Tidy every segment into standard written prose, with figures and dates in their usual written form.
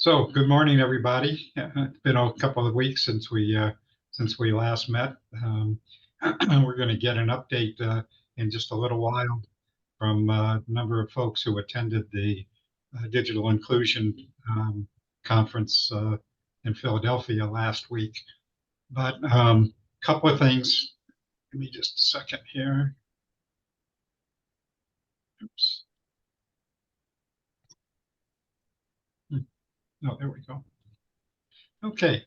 So, good morning, everybody. It's been a couple of weeks since we last met. We're going to get an update in just a little while from a number of folks who attended the Digital Inclusion Conference in Philadelphia last week. But a couple of things. Give me just a second here. Oops. Oh, there we go. Okay.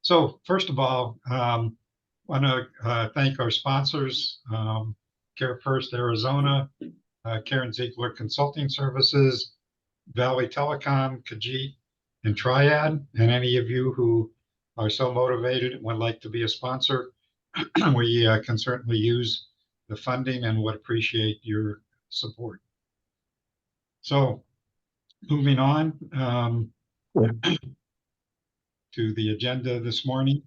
So first of all, want to thank our sponsors, Care First Arizona, Karen Ziegler Consulting Services, Valley Telecom, Khajiit, and Triad, and any of you who are so motivated and would like to be a sponsor. We can certainly use the funding and would appreciate your support. So moving on to the agenda this morning.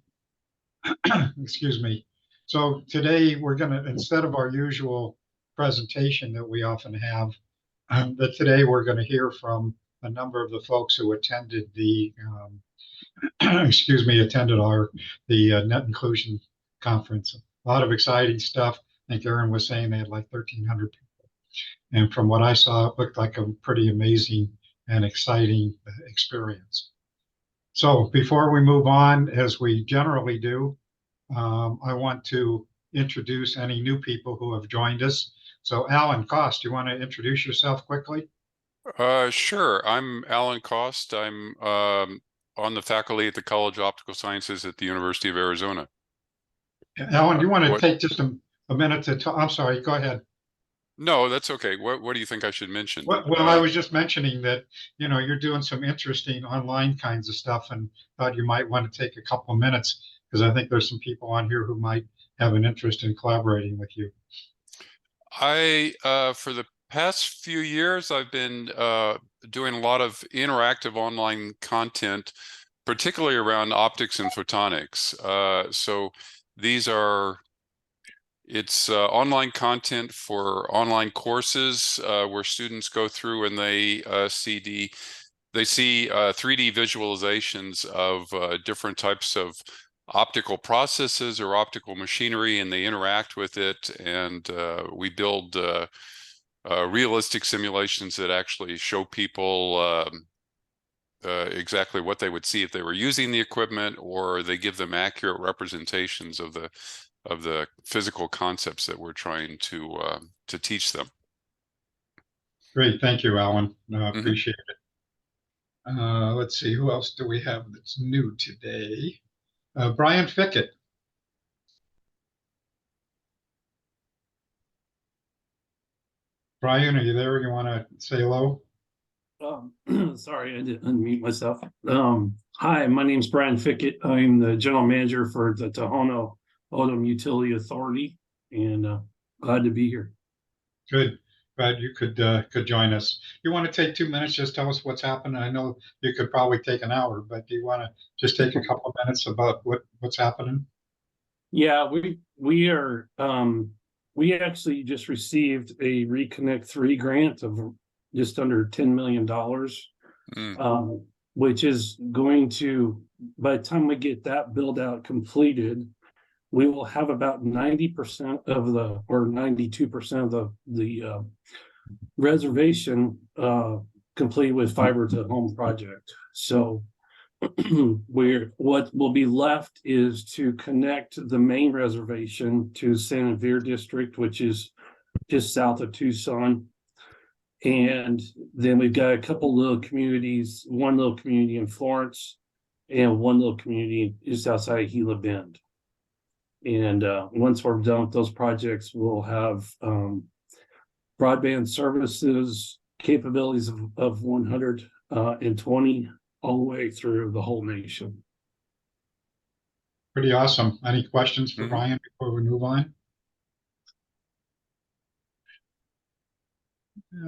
Excuse me. So today we're going to, instead of our usual presentation that we often have, that today we're going to hear from a number of the folks who attended the, attended the Net Inclusion Conference. A lot of exciting stuff. I think Aaron was saying they had like 1,300 people. And from what I saw, it looked like a pretty amazing and exciting experience. So before we move on, as we generally do, I want to introduce any new people who have joined us. So Alan Cost, you want to introduce yourself quickly? Sure. I'm Alan Cost. I'm on the faculty at the College of Optical Sciences at the University of Arizona. Alan, do you want to take just a minute to talk? I'm sorry, go ahead. No, that's okay. What do you think I should mention? Well, I was just mentioning that, you know, you're doing some interesting online kinds of stuff and thought you might want to take a couple of minutes because I think there's some people on here who might have an interest in collaborating with you. For the past few years, I've been doing a lot of interactive online content, particularly around optics and photonics. So these are It's online content for online courses where students go through and they see 3D visualizations of different types of optical processes or optical machinery, and they interact with it. And we build realistic simulations that actually show people exactly what they would see if they were using the equipment, or they give them accurate representations of the physical concepts that we're trying to teach them. Great, thank you, Alan. Appreciate it. Let's see, who else do we have that's new today? Brian Fickett. Brian, are you there? You want to say hello? Sorry, I didn't unmute myself. Hi, my name's Brian Fickett. I'm the general manager for the Tohono O'odham Utility Authority, and glad to be here. Good. Glad you could join us. You want to take 2 minutes, just tell us what's happened? I know you could probably take an hour, but do you want to just take a couple of minutes about what's happening? Yeah, we actually just received a Reconnect 3 grant of just under $10 million, which is going to, by the time we get that build out completed, we will have about 90% of the, or 92% of the reservation complete with fiber to the home project. So what will be left is to connect the main reservation to San Javier District, which is just south of Tucson. And then we've got a couple little communities, one little community in Florence and one little community just outside of Gila Bend. And once we're done with those projects, we'll have broadband services capabilities of 120 all the way through the whole nation. Pretty awesome. Any questions for Brian before we move on?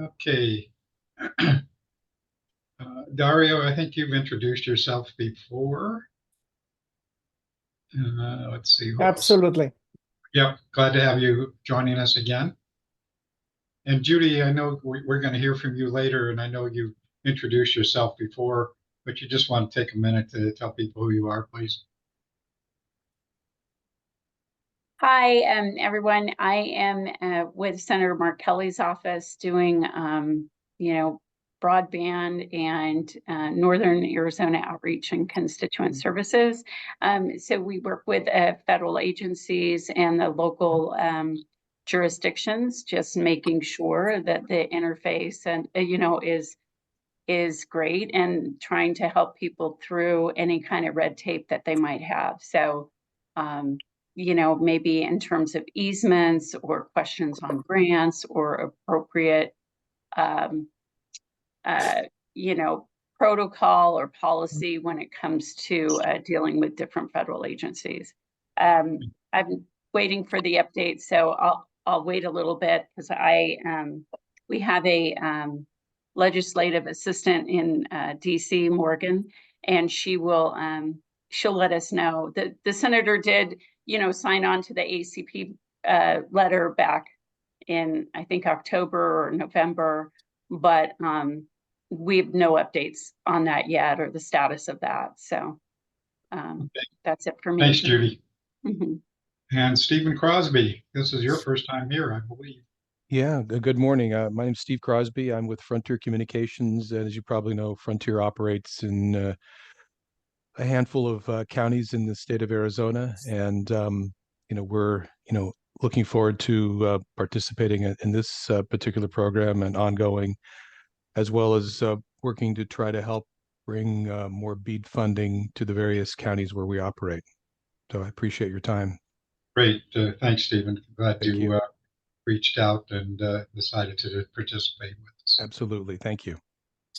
Okay. Dario, I think you've introduced yourself before. Let's see. Absolutely. Yep. Glad to have you joining us again. And Judy, I know we're going to hear from you later, and I know you introduced yourself before, but you just want to take a minute to tell people who you are, please. Hi, everyone. I am with Senator Mark Kelly's office doing, broadband and Northern Arizona outreach and constituent services. So we work with federal agencies and the local jurisdictions, just making sure that the interface and is great, and trying to help people through any kind of red tape that they might have. So maybe in terms of easements or questions on grants or appropriate, um, uh, protocol or policy when it comes to dealing with different federal agencies. I'm waiting for the update, so I'll wait a little bit because we have a legislative assistant in DC, Morgan, and she'll let us know. The senator did sign on to the ACP letter back in, I think, October or November, but we have no updates on that yet, or the status of that. So that's it for me. Thanks, Judy. Mhm. And Stephen Crosby, this is your first time here, I believe. Yeah, good morning. My name's Steve Crosby. I'm with Frontier Communications. And as you probably know, Frontier operates in a handful of counties in the state of Arizona. And, we're, looking forward to participating in this particular program and ongoing, as well as working to try to help bring more BEAD funding to the various counties where we operate. So I appreciate your time. Great. Thanks, Stephen. Glad Thank you you. reached out and decided to participate with us. Absolutely. Thank you.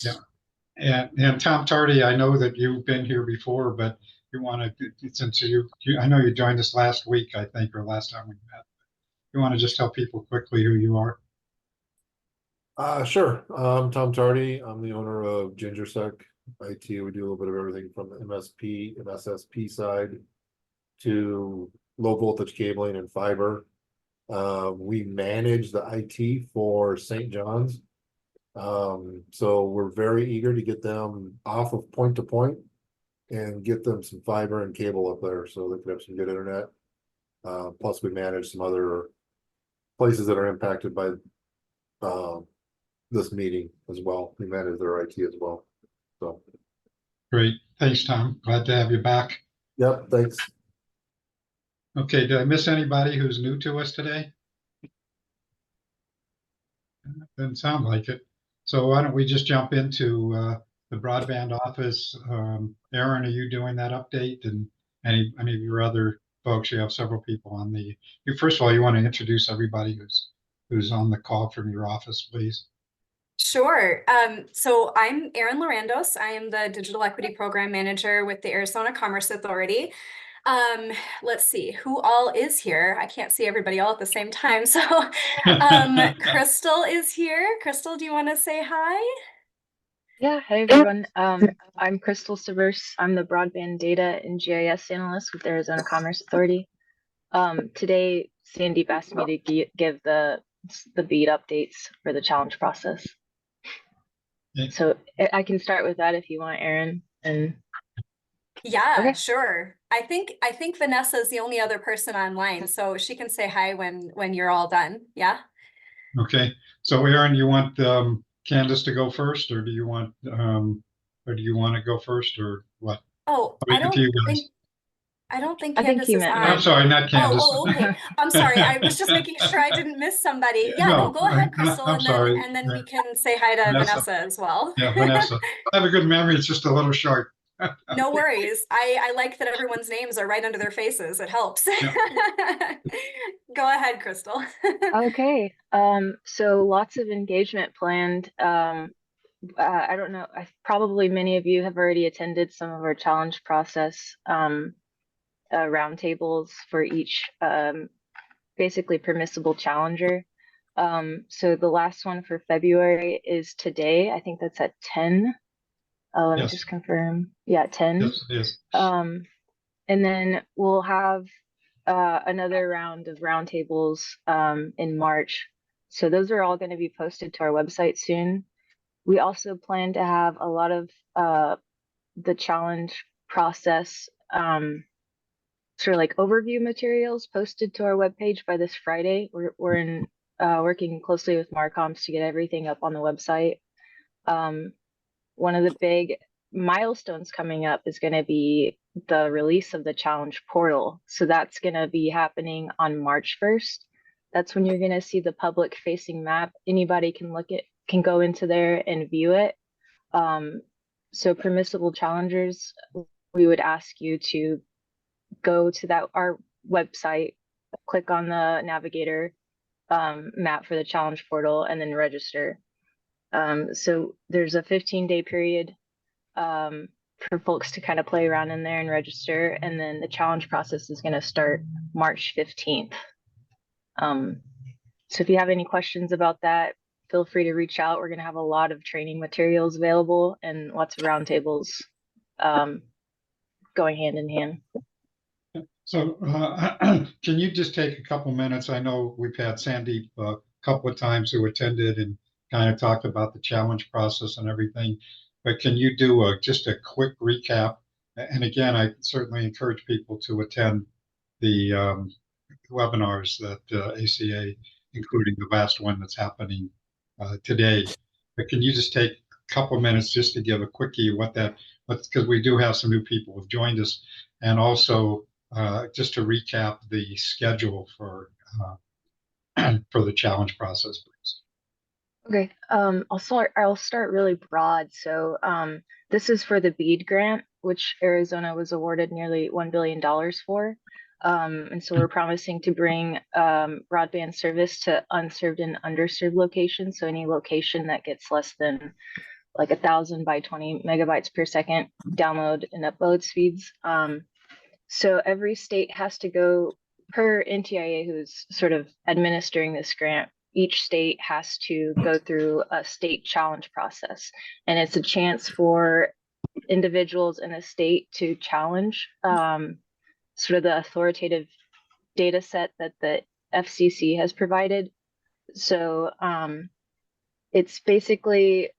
Yeah. And Tom Tardy, I know that you've been here before, but you want to, since I know you joined us last week, I think, or last time we met. You want to just tell people quickly who you are? Sure. I'm Tom Tardy. I'm the owner of GingerSec IT. We do a little bit of everything from the MSP and SSP side to low voltage cabling and fiber. We manage the IT for St. John's. So we're very eager to get them off of point to point and get them some fiber and cable up there so they can have some good internet. Plus we manage some other places that are impacted by this meeting as well. We manage their IT as well. So Great. Thanks, Tom. Glad to have you back. yep, thanks. Okay, did I miss anybody who's new to us today? Doesn't sound like it. So why don't we just jump into the broadband office? Aaron, are you doing that update? And any of your other folks? You have several people on the. First of all, you want to introduce everybody who's on the call from your office, please. Sure. So I'm Erin Lorandos. I am the Digital Equity Program Manager with the Arizona Commerce Authority. Let's see who all is here. I can't see everybody all at the same time. So Crystal is here. Crystal, do you want to say hi? Yeah, hi everyone. I'm Crystal Severse. I'm the broadband data and GIS analyst with the Arizona Commerce Authority. Today, Sandeep asked me to give the BEAD updates for the challenge process. Yeah. So I can start with that if you want, Aaron. And yeah, okay. Sure. I think Vanessa is the only other person online, so she can say hi when you're all done. Yeah. Okay. So Aaron, you want Candace to go first, or do you want to go first, or what? Oh, I don't think Candace is on. I'm sorry, not Candace. Oh, okay. I'm sorry. I was just making sure I didn't miss somebody. Yeah, no, go ahead, Crystal, I'm sorry. and then we can say hi to Vanessa as well. Yeah, Vanessa. I have a good memory. It's just a little short. No worries. I like that everyone's names are right under their faces. It helps. Yeah. Go ahead, Crystal. Okay. So lots of engagement planned. I don't know. Probably many of you have already attended some of our challenge process roundtables for each basically permissible challenger. So the last one for February is today. I think that's at 10. Let me just confirm. Yeah, 10. Yes, it is. And then we'll have another round of roundtables in March So those are all going to be posted to our website soon. We also plan to have a lot of the challenge process sort of like overview materials posted to our webpage by this Friday. We're working closely with Marcoms to get everything up on the website. One of the big milestones coming up is going to be the release of the challenge portal. So that's going to be happening on March 1st. That's when you're going to see the public facing map. Anybody can go into there and view it. So permissible challengers, we would ask you to go to our website, click on the navigator map for the challenge portal, and then register. So there's a 15-day period for folks to kind of play around in there and register, and then the challenge process is going to start March 15th. So if you have any questions about that, feel free to reach out. We're going to have a lot of training materials available and lots of roundtables going hand in hand. So can you just take a couple minutes? I know we've had Sandeep a couple of times who attended and kind of talked about the challenge process and everything, but can you do just a quick recap? And again, I certainly encourage people to attend the webinars that ACA, including the vast one that's happening today. But can you just take a couple minutes just to give a quickie because we do have some new people who've joined us, and also just to recap the schedule for the challenge process, please. Okay, I'll start really broad. So this is for the BEAD grant, which Arizona was awarded nearly $1 billion for. And so we're promising to bring broadband service to unserved and underserved locations. So any location that gets less than like 1,000 by 20 megabytes per second download and upload speeds. So every state has to go, per NTIA, who's sort of administering this grant, each state has to go through a state challenge process. And it's a chance for individuals in a state to challenge sort of the authoritative data set that the FCC has provided. So it's basically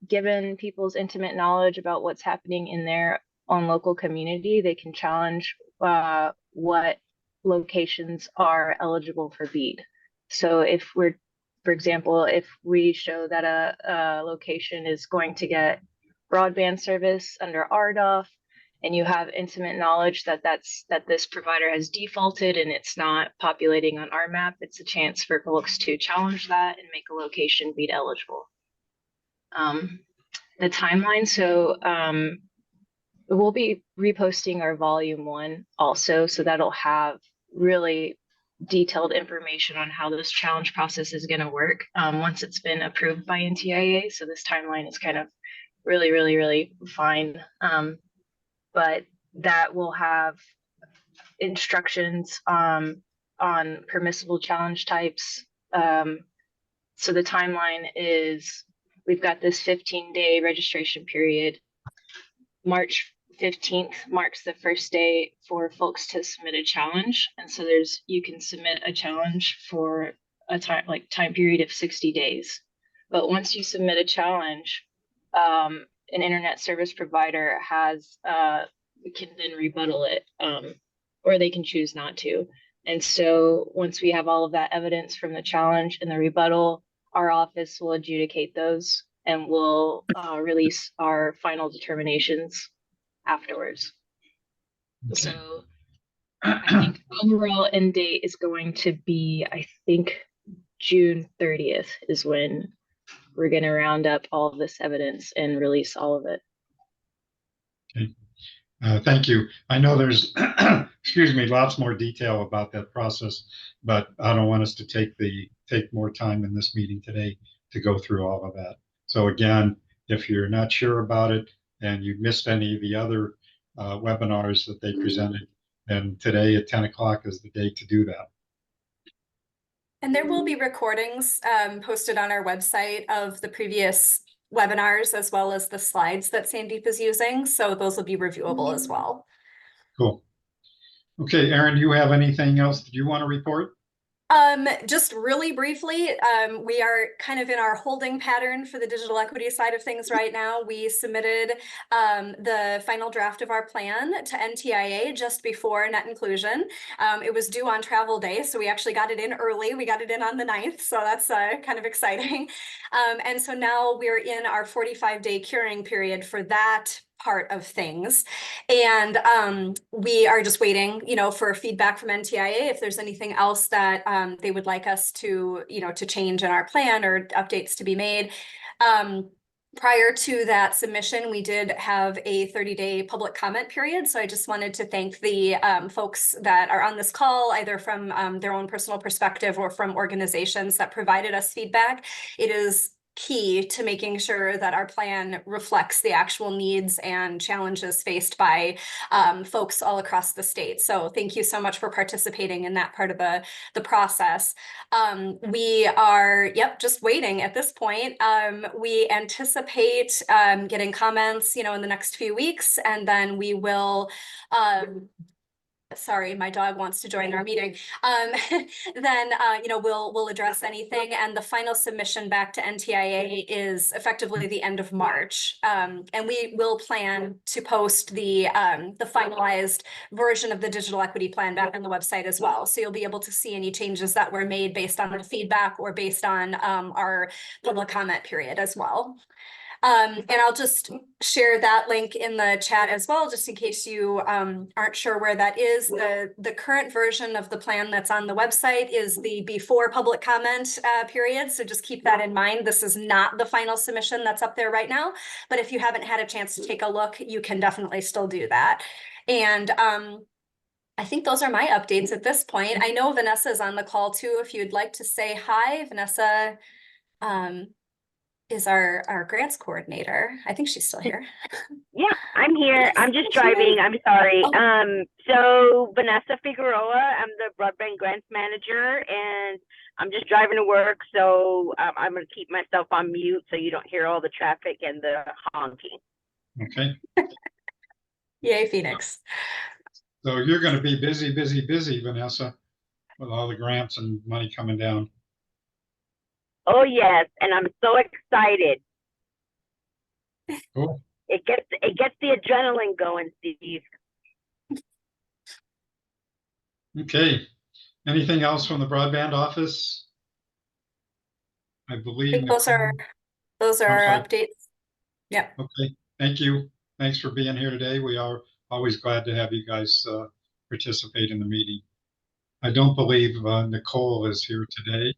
given people's intimate knowledge about what's happening in their own local community, they can challenge what locations are eligible for BEAD. So for example, if we show that a location is going to get broadband service under RDOF, and you have intimate knowledge that this provider has defaulted and it's not populating on our map, it's a chance for folks to challenge that and make a location BEAD eligible. The timeline, so we'll be reposting our volume 1 also, so that'll have really detailed information on how this challenge process is going to work once it's been approved by NTIA. So this timeline is kind of really fine. But that will have instructions on permissible challenge types. So the timeline is, we've got this 15-day registration period. March 15th marks the first day for folks to submit a challenge. And so you can submit a challenge for a time period of 60 days. But once you submit a challenge, an internet service provider can then rebuttal it, or they can choose not to. And so once we have all of that evidence from the challenge and the rebuttal, our office will adjudicate those and we'll release our final determinations afterwards. Okay. So I think overall end date is going to be, I think June 30th is when we're going to round up all of this evidence and release all of it. Okay. Thank you. I know there's, excuse me, lots more detail about that process, but I don't want us to take more time in this meeting today to go through all of that. So again, if you're not sure about it and you missed any of the other webinars that they presented, then today at 10 o'clock is the day to do that. And there will be recordings posted on our website of the previous webinars, as well as the slides that Sandeep is using. So those will be reviewable as well. Cool. Okay, Aaron, do you have anything else that you want to report? Just really briefly, we are kind of in our holding pattern for the digital equity side of things right now. We submitted the final draft of our plan to NTIA just before net inclusion. It was due on travel day, so we actually got it in early. We got it in on the 9th, so that's kind of exciting. And so now we're in our 45-day curing period for that part of things. And we are just waiting, for feedback from NTIA if there's anything else that they would like us to, to change in our plan or updates to be made. Prior to that submission, we did have a 30-day public comment period. So I just wanted to thank the folks that are on this call, either from their own personal perspective or from organizations that provided us feedback. It is key to making sure that our plan reflects the actual needs and challenges faced by folks all across the state. So thank you so much for participating in that part of the process. We are, just waiting at this point. We anticipate getting comments, in the next few weeks, and then we will sorry, my dog wants to join our meeting. Then, we'll address anything. And the final submission back to NTIA is effectively the end of March. And we will plan to post the finalized version of the digital equity plan back on the website as well. So you'll be able to see any changes that were made based on the feedback or based on our public comment period as well. And I'll just share that link in the chat as well, just in case you aren't sure where that is. The current version of the plan that's on the website is the before public comment period. So just keep that in mind. This is not the final submission that's up there right now. But if you haven't had a chance to take a look, you can definitely still do that. And I think those are my updates at this point. I know Vanessa is on the call too. If you'd like to say hi, Vanessa is our grants coordinator. I think she's still here. Yeah, I'm here. I'm just driving. I'm sorry. So Vanessa Figueroa, I'm the broadband grants manager, and I'm just driving to work. So I'm going to keep myself on mute so you don't hear all the traffic and the honking. Okay. Yay, Phoenix. So you're going to be busy, Vanessa, with all the grants and money coming down. Oh yes, and I'm so excited. Cool. It gets the adrenaline going, Steve. Okay. Anything else from the broadband office? I I believe think those are our updates. Yep. Okay. Thank you. Thanks for being here today. We are always glad to have you guys participate in the meeting. I don't believe Nicole is here today.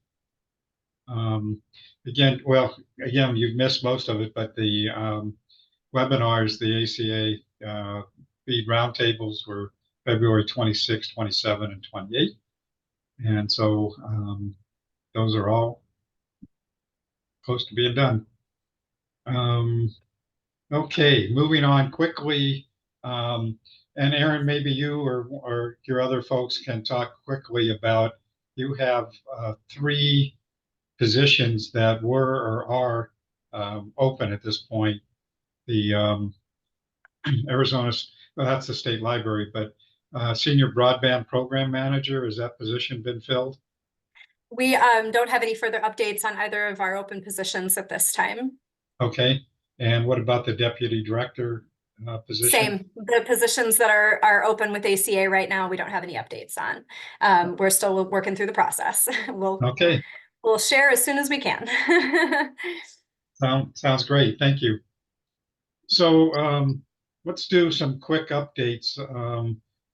Again, you've missed most of it, but the webinars, the ACA feed roundtables were February 26, 27, and 28. And so those are all close to being done. Okay, moving on quickly. And Aaron, maybe you or your other folks can talk quickly about, you have 3 positions that were or are open at this point. The Arizona, well, that's the state library, but senior broadband program manager, has that position been filled? We don't have any further updates on either of our open positions at this time. Okay, and what about the deputy director position? Same, the positions that are open with ACA right now, we don't have any updates on. We're still working through the process. We'll share as soon as we can. Sounds great. Thank you. So let's do some quick updates.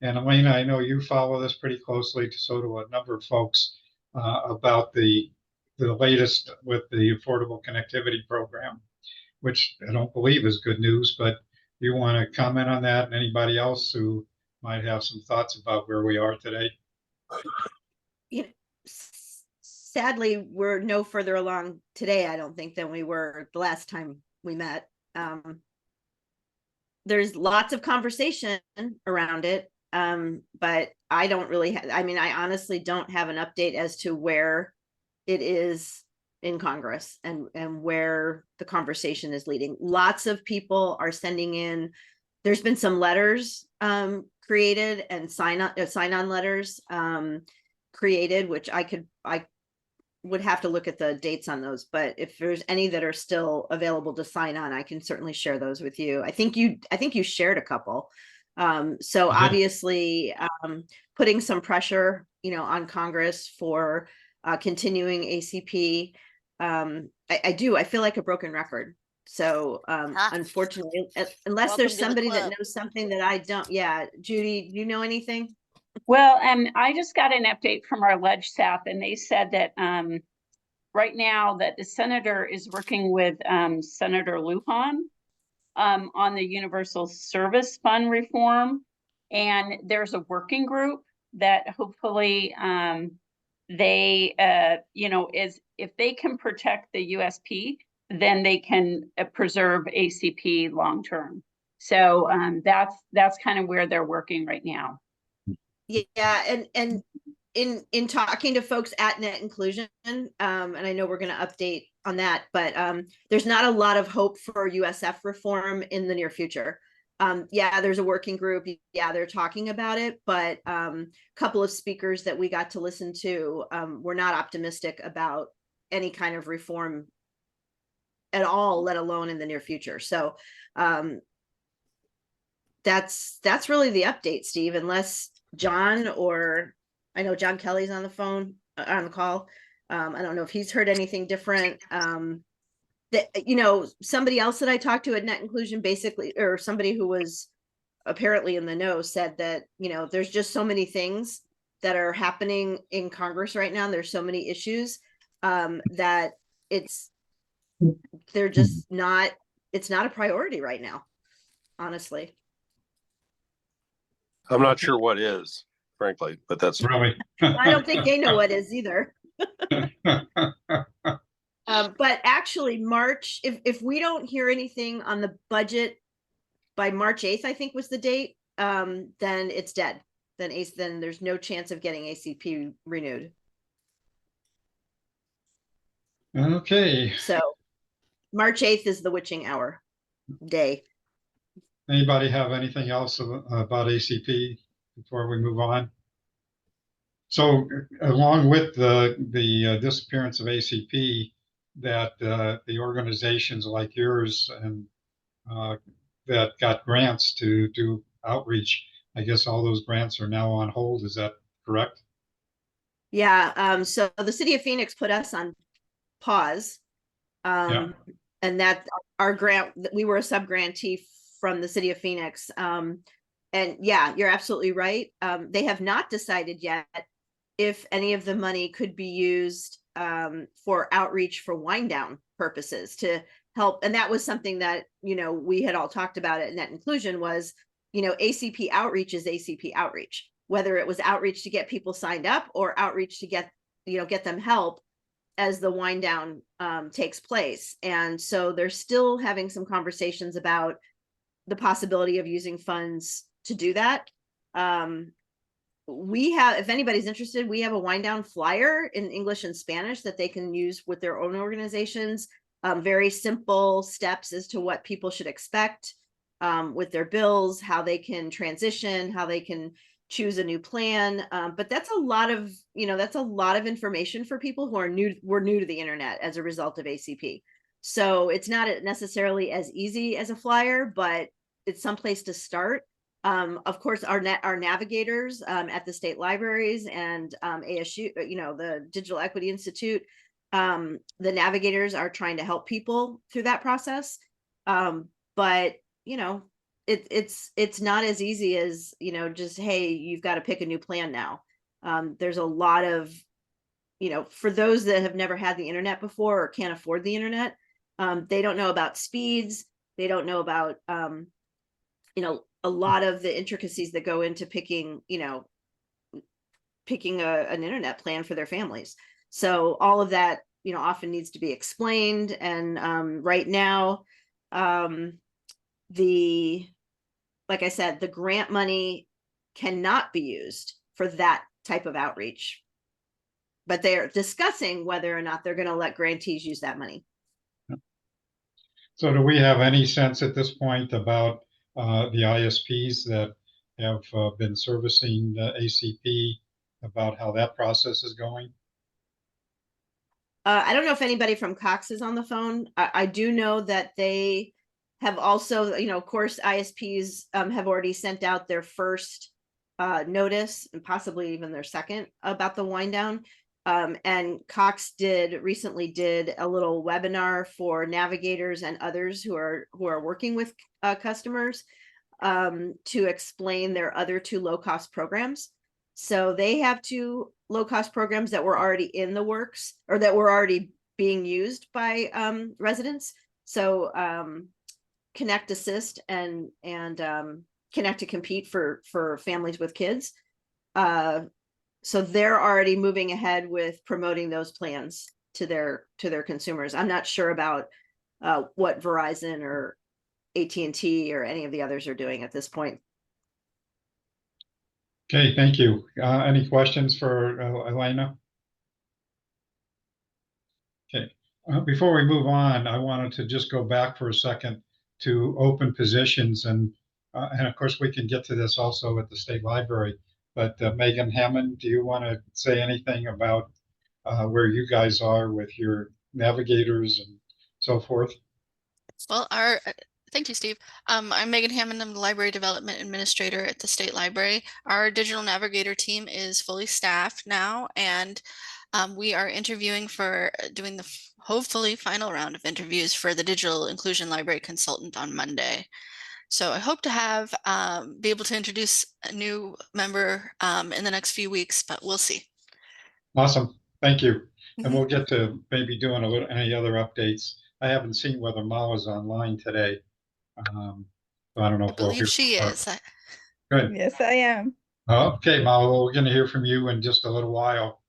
And Elena, I know you follow this pretty closely, so do a number of folks, about the latest with the Affordable Connectivity Program, which I don't believe is good news, but you want to comment on that, and anybody else who might have some thoughts about where we are today? Sadly, we're no further along today, I don't think, than we were the last time we met. There's lots of conversation around it, but I don't really I honestly don't have an update as to where it is in Congress and where the conversation is leading. Lots of people are sending in, there's been some letters created and sign-on letters. created, which I would have to look at the dates on those, but if there's any that are still available to sign on, I can certainly share those with you. I think you shared a couple. So I did. obviously, putting some pressure, on Congress for continuing ACP. I feel like a broken record. So unfortunately, unless there's Welcome to the somebody that club. knows something that I don't. Yeah, Judy, do you know anything? Well, I just got an update from our Ledge staff, and they said that right now that the senator is working with Senator Lujan on the Universal Service Fund reform, and there's a working group that hopefully they is if they can protect the USP, then they can preserve ACP long term. So that's kind of where they're working right now. Yeah, and in talking to folks at Net Inclusion, and I know we're going to update on that, but there's not a lot of hope for USF reform in the near future. Yeah, there's a working group. Yeah, they're talking about it, but a couple of speakers that we got to listen to were not optimistic about any kind of reform at all, let alone in the near future. So that's really the update, Steve, unless John, or I know John Kelly's on the phone, on the call. I don't know if he's heard anything different. That, somebody else that I talked to at Net Inclusion, basically, or somebody who was apparently in the know, said that, there's just so many things that are happening in Congress right now. There's so many issues that they're just not, it's not a priority right now, honestly. I'm not sure what is, frankly, but that's Really? I don't think they know what is either. But actually, March, if we don't hear anything on the budget by March 8th, I think was the date, then it's dead. Then there's no chance of getting ACP renewed. Okay. So March 8th is the witching hour day. Anybody have anything else about ACP before we move on? So along with the disappearance of ACP, that the organizations like yours and that got grants to do outreach, I guess all those grants are now on hold. Is that correct? Yeah. So the city of Phoenix put us on pause. Yeah. And that our grant, we were a sub-grantee from the city of Phoenix. And yeah, you're absolutely right. They have not decided yet if any of the money could be used for outreach for wind down purposes to help. And that was something that, we had all talked about at Net Inclusion was, ACP outreach is ACP outreach, whether it was outreach to get people signed up or outreach to get them help as the wind down takes place. And so they're still having some conversations about the possibility of using funds to do that. We have, if anybody's interested, we have a wind down flyer in English and Spanish that they can use with their own organizations. Very simple steps as to what people should expect with their bills, how they can transition, how they can choose a new plan. But that's a lot of, that's a lot of information for people who are new to the internet as a result of ACP. So it's not necessarily as easy as a flyer, but it's someplace to start. Of course, our navigators at the state libraries and ASU, the Digital Equity Institute, the navigators are trying to help people through that process. But it's not as easy as, just, hey, you've got to pick a new plan now. There's a lot of, for those that have never had the internet before or can't afford the internet, they don't know about speeds. They don't know about, a lot of the intricacies that go into picking an internet plan for their families. So all of that, often needs to be explained. And right now, like I said, the grant money cannot be used for that type of outreach, but they're discussing whether or not they're going to let grantees use that money. So do we have any sense at this point about the ISPs that have been servicing ACP about how that process is going? I don't know if anybody from Cox is on the phone. I do know that they have also, of course, ISPs have already sent out their first notice and possibly even their second about the wind down. And Cox recently did a little webinar for navigators and others who are working with customers to explain their other two low-cost programs. So they have two low-cost programs that were already in the works or that were already being used by residents. So Connect Assist and Connect to Compete for families with kids. So they're already moving ahead with promoting those plans to their consumers. I'm not sure about what Verizon or AT&T or any of the others are doing at this point. Okay, thank you. Any questions for Elena? Okay, before we move on, I wanted to just go back for a second to open positions, and of course we can get to this also at the state library. But Megan Hammond, do you want to say anything about where you guys are with your navigators and so forth? Well, thank you, Steve. I'm Megan Hammond. I'm the Library Development Administrator at the State Library. Our digital navigator team is fully staffed now, and we are interviewing for doing the hopefully final round of interviews for the Digital Inclusion Library Consultant on Monday. So I hope to have be able to introduce a new member in the next few weeks, but we'll see. Awesome, thank you. And we'll get to maybe doing any other updates. I haven't seen whether Mala's online today. So I don't know I if we'll hear believe she from her. is. Good. Yes, I am. Okay, Mala, well, we're going to hear from you in just a little while.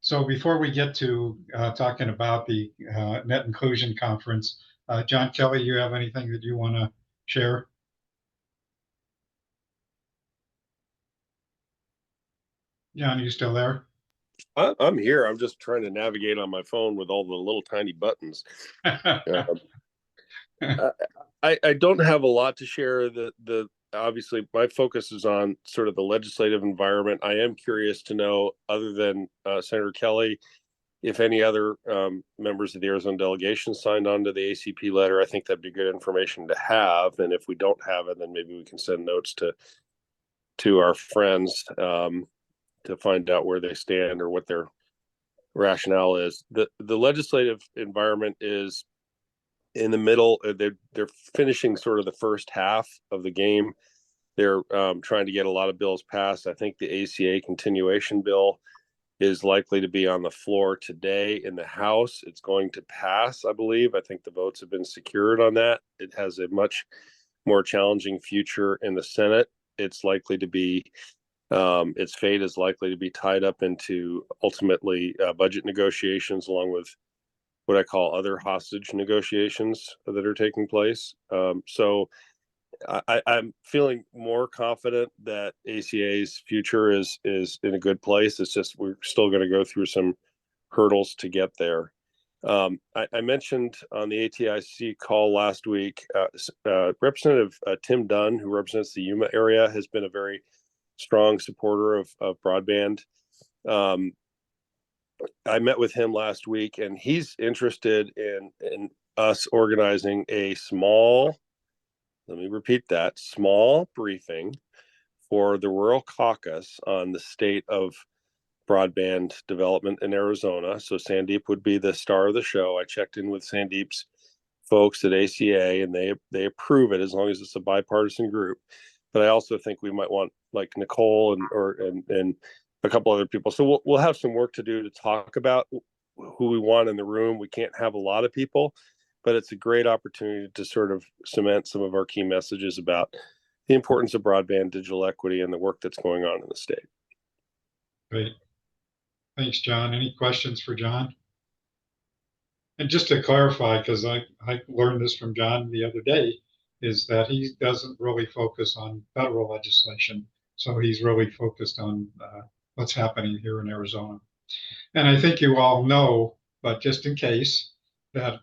So before we get to talking about the Net Inclusion Conference, John Kelly, you have anything that you want to share? John, are you still there? I'm here. I'm just trying to navigate on my phone with all the little tiny buttons. I don't have a lot to share. Obviously my focus is on sort of the legislative environment. I am curious to know, other than Senator Kelly, if any other members of the Arizona delegation signed on to the ACP letter. I think that'd be good information to have. And if we don't have it, then maybe we can send notes to our friends to find out where they stand or what their rationale is. The legislative environment is in the middle. They're finishing sort of the first half of the game. They're trying to get a lot of bills passed. I think the ACA continuation bill is likely to be on the floor today in the House. It's going to pass, I believe. I think the votes have been secured on that. It has a much more challenging future in the Senate. It's likely to be, its fate is likely to be tied up into ultimately budget negotiations, along with what I call other hostage negotiations that are taking place. So I'm feeling more confident that ACA's future is in a good place. It's just we're still going to go through some hurdles to get there. I mentioned on the ATIC call last week, Representative Tim Dunn, who represents the Yuma area, has been a very strong supporter of broadband. I met with him last week, and he's interested in us organizing a small, let me repeat that, small briefing for the Rural Caucus on the state of broadband development in Arizona. So Sandeep would be the star of the show. I checked in with Sandeep's folks at ACA, and they approve it as long as it's a bipartisan group. But I also think we might want like Nicole and a couple other people. So we'll have some work to do to talk about who we want in the room. We can't have a lot of people, but it's a great opportunity to sort of cement some of our key messages about the importance of broadband digital equity and the work that's going on in the state. Great. Thanks, John. Any questions for John? And just to clarify, because I learned this from John the other day, is that he doesn't really focus on federal legislation. So he's really focused on what's happening here in Arizona. And I think you all know, but just in case, that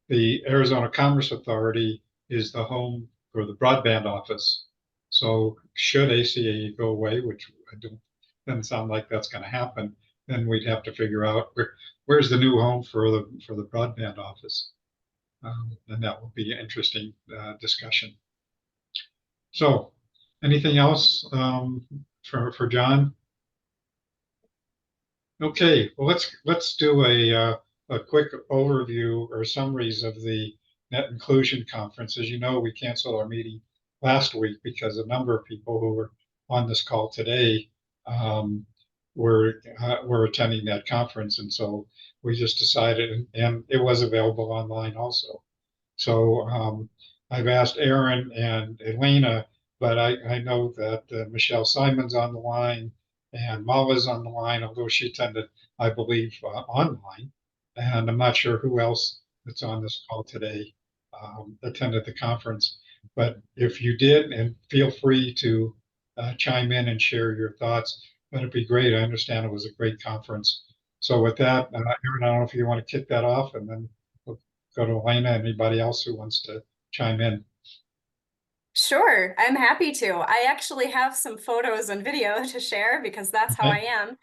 the Arizona Commerce Authority is the home for the broadband office. So should ACA go away, which doesn't sound like that's going to happen. Then we'd have to figure out where's the new home for the broadband office. And that will be an interesting discussion. So, anything else for John? Okay, well let's do a quick overview or summaries of the Net Inclusion Conference. As you know, we canceled our meeting last week because a number of people who were on this call today were attending that conference, and so we just decided, and it was available online also. So I've asked Aaron and Elena, but I know that Michelle Simon's on the line and Mala's on the line, although she attended, I believe, online. And I'm not sure who else that's on this call today attended the conference. But if you did, and feel free to chime in and share your thoughts, that'd be great. I understand it was a great conference. So with that, Aaron, I don't know if you want to kick that off, and then we'll go to Elena and anybody else who wants to chime in. Sure, I'm happy to. I actually have some photos and video to share because that's how I am.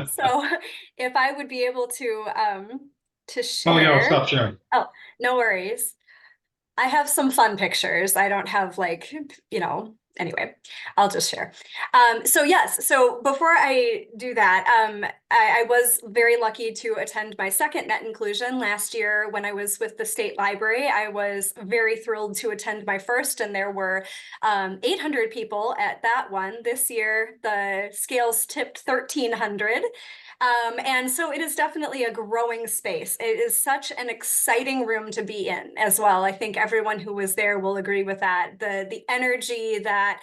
So if I would be able to share. Oh, yeah, I'll stop sharing. Oh, no worries. I have some fun pictures. I don't have anyway, I'll just share. So yes, so before I do that, I was very lucky to attend my second Net Inclusion last year when I was with the State Library. I was very thrilled to attend my first, and there were 800 people at that one. This year, the scales tipped 1,300. And so it is definitely a growing space. It is such an exciting room to be in as well. I think everyone who was there will agree with that. The energy that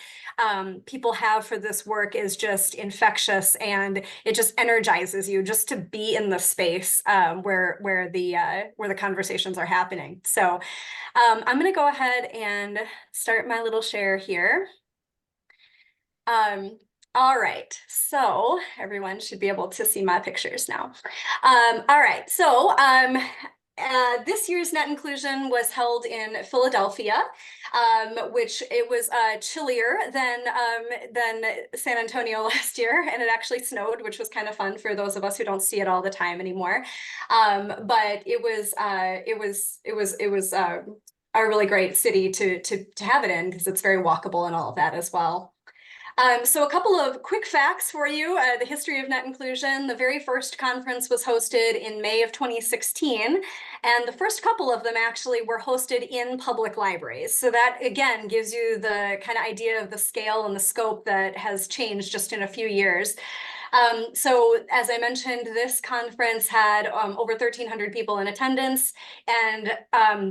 people have for this work is just infectious, and it just energizes you just to be in the space where the conversations are happening. So I'm going to go ahead and start my little share here. All right, so everyone should be able to see my pictures now. All right, so this year's Net Inclusion was held in Philadelphia, which it was chillier than San Antonio last year, and it actually snowed, which was kind of fun for those of us who don't see it all the time anymore. But it was a really great city to have it in because it's very walkable and all of that as well. So a couple of quick facts for you. The history of Net Inclusion. The very first conference was hosted in May of 2016, and the first couple of them actually were hosted in public libraries. So that, again, gives you the kind of idea of the scale and the scope that has changed just in a few years. So as I mentioned, this conference had over 1,300 people in attendance, and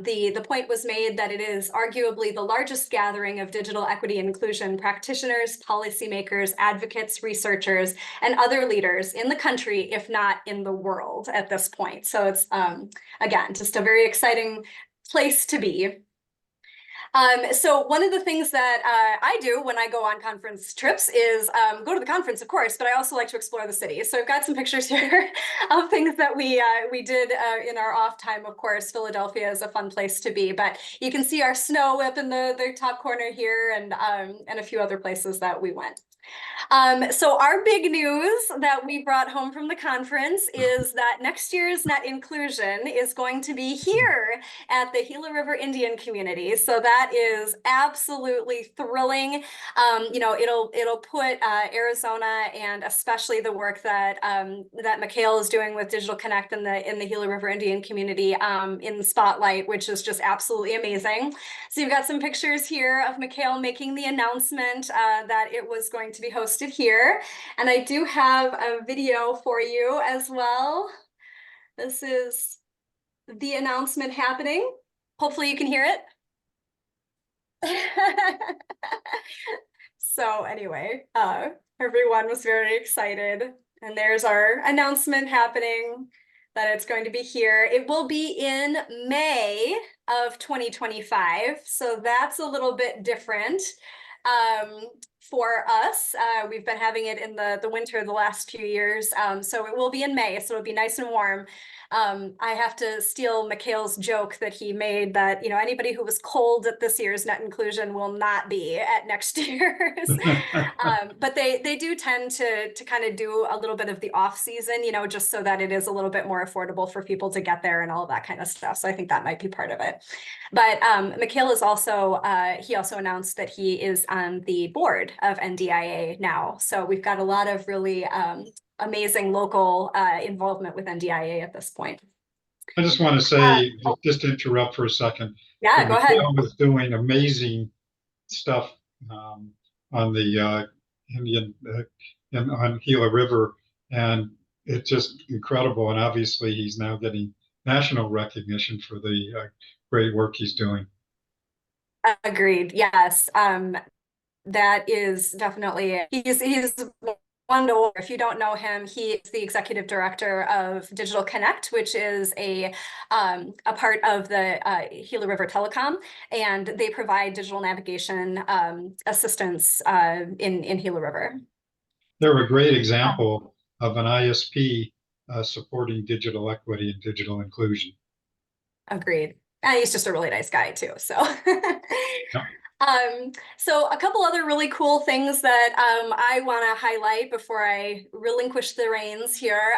the point was made that it is arguably the largest gathering of digital equity and inclusion practitioners, policymakers, advocates, researchers, and other leaders in the country, if not in the world at this point. So it's, again, just a very exciting place to be. So one of the things that I do when I go on conference trips is go to the conference, of course, but I also like to explore the city. So I've got some pictures here of things that we did in our off time. Of course, Philadelphia is a fun place to be, but you can see our snow up in the top corner here, and a few other places that we went. So our big news that we brought home from the conference is that next year's Net Inclusion is going to be here at the Gila River Indian community. So that is absolutely thrilling. It'll put Arizona, and especially the work that Mikhail is doing with Digital Connect in the Gila River Indian community in the spotlight, which is just absolutely amazing. So you've got some pictures here of Mikhail making the announcement that it was going to be hosted here. And I do have a video for you as well. This is the announcement happening. Hopefully you can hear it. So anyway, everyone was very excited. And there's our announcement happening that it's going to be here. It will be in May of 2025. So that's a little bit different. for us. We've been having it in the winter the last few years. So it will be in May, so it'll be nice and warm. I have to steal Mikhail's joke that he made that, you know, anybody who was cold at this year's net inclusion will not be at next year's. But they do tend to kind of do a little bit of the off season, you know, just so that it is a little bit more affordable for people to get there and all of that kind of stuff. So I think that might be part of it. But Mikhail is also, he also announced that he is on the board of NDIA now. So we've got a lot of really amazing local involvement with NDIA at this point. I just want to say, just to interrupt for a second. Yeah, go ahead. Mikhail was doing amazing stuff on the Indian on Gila River, and it's just incredible. And obviously, he's now getting national recognition for the great work he's doing. Agreed. Yes, that is definitely he's one to, if you don't know him, he is the executive director of Digital Connect, which is a part of the Gila River Telecom, and they provide digital navigation assistance in Gila River. They're a great example of an ISP supporting digital equity and digital inclusion. Agreed. And he's just a really nice guy too. So. Yep. So a couple other really cool things that I want to highlight before I relinquish the reins here.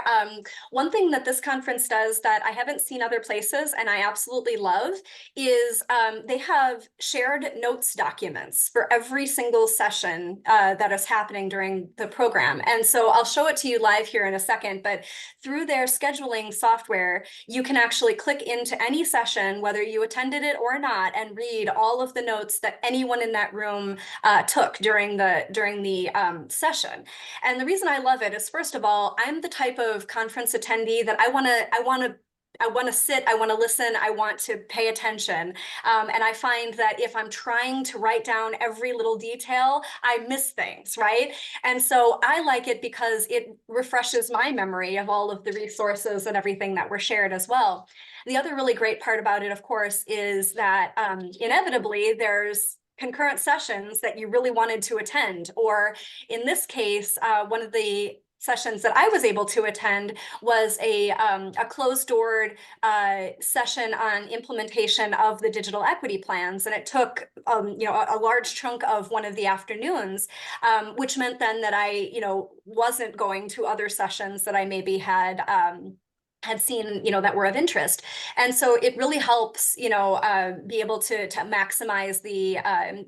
One thing that this conference does that I haven't seen other places and I absolutely love is they have shared notes documents for every single session that is happening during the program. And so I'll show it to you live here in a second, but through their scheduling software, you can actually click into any session, whether you attended it or not, and read all of the notes that anyone in that room took during the session. And the reason I love it is, first of all, I'm the type of conference attendee that I want to sit, I want to listen, I want to pay attention. And I find that if I'm trying to write down every little detail, I miss things, right? And so I like it because it refreshes my memory of all of the resources and everything that were shared as well. The other really great part about it, of course, is that inevitably there's concurrent sessions that you really wanted to attend, or in this case, one of the sessions that I was able to attend was a closed-doored session on implementation of the digital equity plans, and it took you know, a large chunk of one of the afternoons, which meant then that I, you know, wasn't going to other sessions that I maybe had seen, you know, that were of interest. And so it really helps, you know, be able to maximize the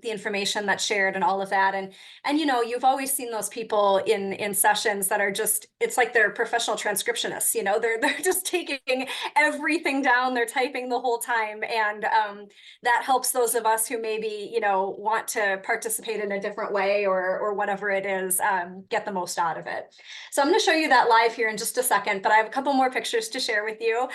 information that's shared and all of that. And you know, you've always seen those people in sessions that are just, it's like they're professional transcriptionists, you know, they're just taking everything down, they're typing the whole time. And that helps those of us who maybe, you know, want to participate in a different way or whatever it is, get the most out of it. So I'm going to show you that live here in just a second, but I have a couple more pictures to share with you.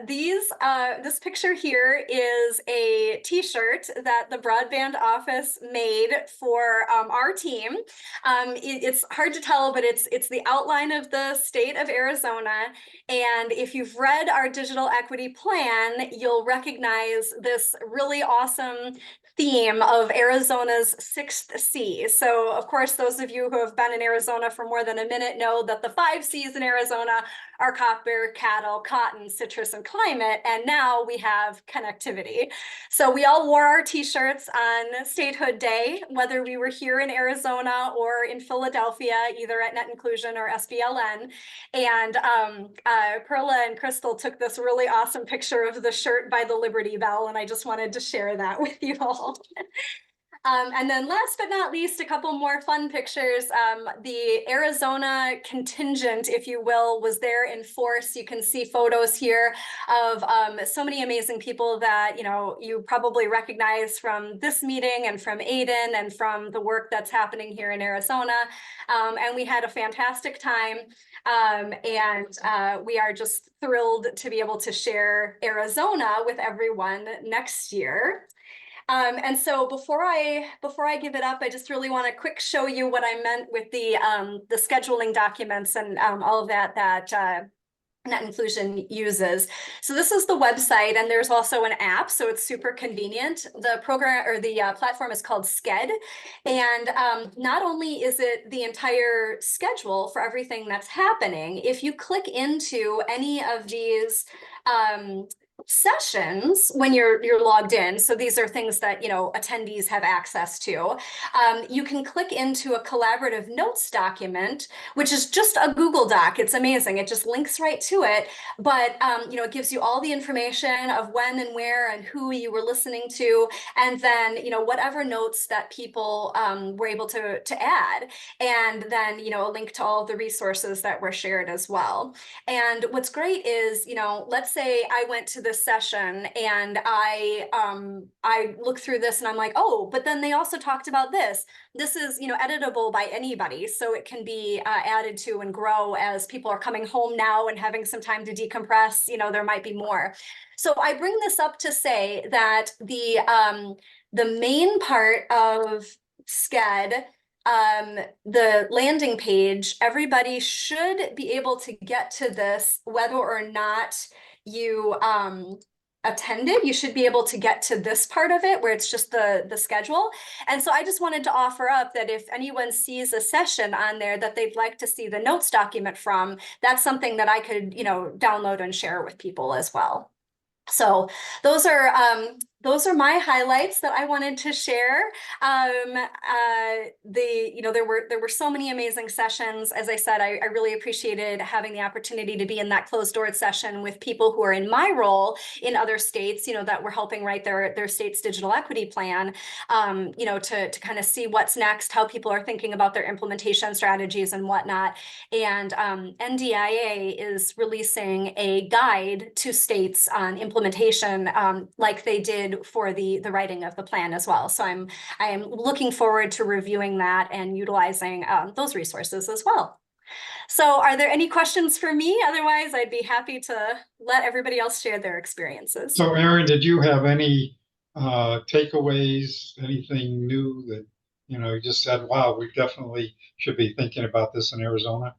This picture here is a t-shirt that the broadband office made for our team. It's hard to tell, but it's the outline of the state of Arizona. And if you've read our digital equity plan, you'll recognize this really awesome theme of Arizona's 6th C. So of course, those of you who have been in Arizona for more than a minute know that the 5 C's in Arizona are copper, cattle, cotton, citrus, and climate. And now we have connectivity. So we all wore our t-shirts on Statehood Day, whether we were here in Arizona or in Philadelphia, either at Net Inclusion or SBLN. And Perla and Crystal took this really awesome picture of the shirt by the Liberty Bell, and I just wanted to share that with you all. And then last but not least, a couple more fun pictures. The Arizona contingent, if you will, was there in force. You can see photos here of so many amazing people that, you know, you probably recognize from this meeting and from Aiden and from the work that's happening here in Arizona. And we had a fantastic time. And we are just thrilled to be able to share Arizona with everyone next year. And so before I give it up, I just really want to quick show you what I meant with the scheduling documents and all of that net inclusion uses. So this is the website, and there's also an app, so it's super convenient. The program or the platform is called Sked, and not only is it the entire schedule for everything that's happening, if you click into any of these sessions when you're logged in, so these are things that, you know, attendees have access to, you can click into a collaborative notes document, which is just a Google Doc. It's amazing. It just links right to it. But, you know, it gives you all the information of when and where and who you were listening to. And then, you know, whatever notes that people were able to add. And then, you know, a link to all of the resources that were shared as well. And what's great is, you know, let's say I went to this session and I look through this and I'm like, oh, but then they also talked about this. This is, you know, editable by anybody, so it can be added to and grow as people are coming home now and having some time to decompress. You know, there might be more. So I bring this up to say that the main part of Sked, the landing page, everybody should be able to get to this whether or not you attended. You should be able to get to this part of it where it's just the schedule. And so I just wanted to offer up that if anyone sees a session on there that they'd like to see the notes document from, that's something that I could, you know, download and share with people as well. So those are my highlights that I wanted to share. You know, there were so many amazing sessions. As I said, I really appreciated having the opportunity to be in that closed door session with people who are in my role in other states, you know, that were helping write their state's digital equity plan, you know, to kind of see what's next, how people are thinking about their implementation strategies and whatnot. And NDIA is releasing a guide to states on implementation, like they did for the writing of the plan as well. So I am looking forward to reviewing that and utilizing those resources as well. So are there any questions for me? Otherwise, I'd be happy to let everybody else share their experiences. So Erin, did you have any takeaways, anything new that, you know, you just said, wow, we definitely should be thinking about this in Arizona?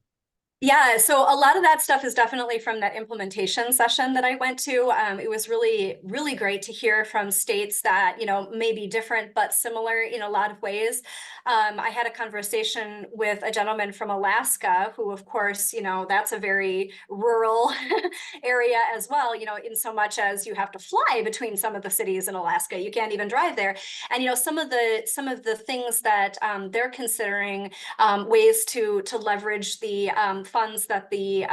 Yeah, so a lot of that stuff is definitely from that implementation session that I went to. It was really, really great to hear from states that, you know, may be different but similar in a lot of ways. I had a conversation with a gentleman from Alaska who, of course, you know, that's a very rural area as well, you know, in so much as you have to fly between some of the cities in Alaska. You can't even drive there. And, you know, some of the things that they're considering, ways to leverage the funds that the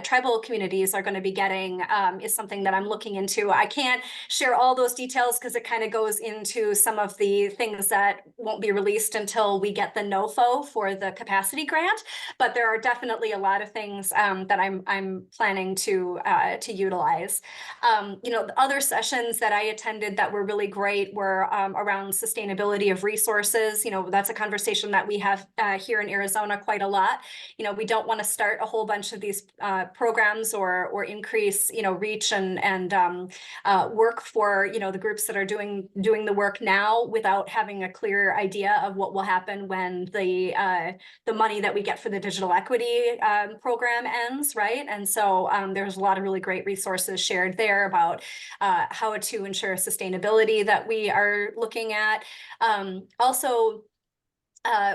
tribal communities are going to be getting, is something that I'm looking into. I can't share all those details because it kind of goes into some of the things that won't be released until we get the NOFO for the capacity grant. But there are definitely a lot of things that I'm planning to utilize. You know, the other sessions that I attended that were really great were around sustainability of resources. You know, that's a conversation that we have here in Arizona quite a lot. You know, we don't want to start a whole bunch of these programs or increase, you know, reach and work for, you know, the groups that are doing the work now without having a clear idea of what will happen when the money that we get for the digital equity program ends, right? And so there's a lot of really great resources shared there about how to ensure sustainability that we are looking at. Also,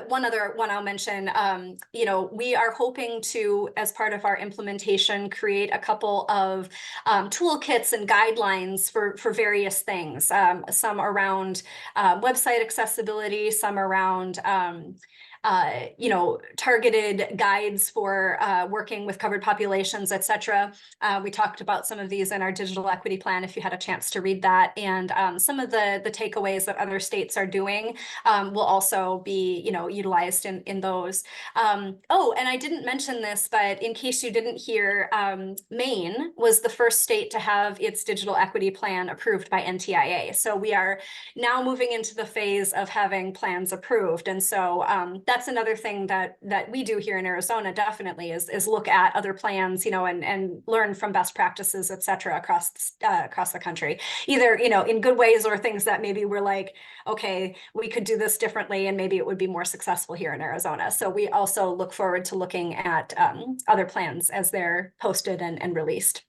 one other one I'll mention, you know, we are hoping to, as part of our implementation, create a couple of toolkits and guidelines for various things, some around website accessibility, some around you know, targeted guides for working with covered populations, et cetera. We talked about some of these in our digital equity plan, if you had a chance to read that. And some of the takeaways that other states are doing will also be, you know, utilized in those. Oh, and I didn't mention this, but in case you didn't hear, Maine was the first state to have its digital equity plan approved by NTIA. So we are now moving into the phase of having plans approved. And so that's another thing that we do here in Arizona, definitely, is look at other plans, and learn from best practices, et cetera, across the country, either, in good ways or things that maybe we're like, okay, we could do this differently and maybe it would be more successful here in Arizona. So we also look forward to looking at other plans as they're posted and released.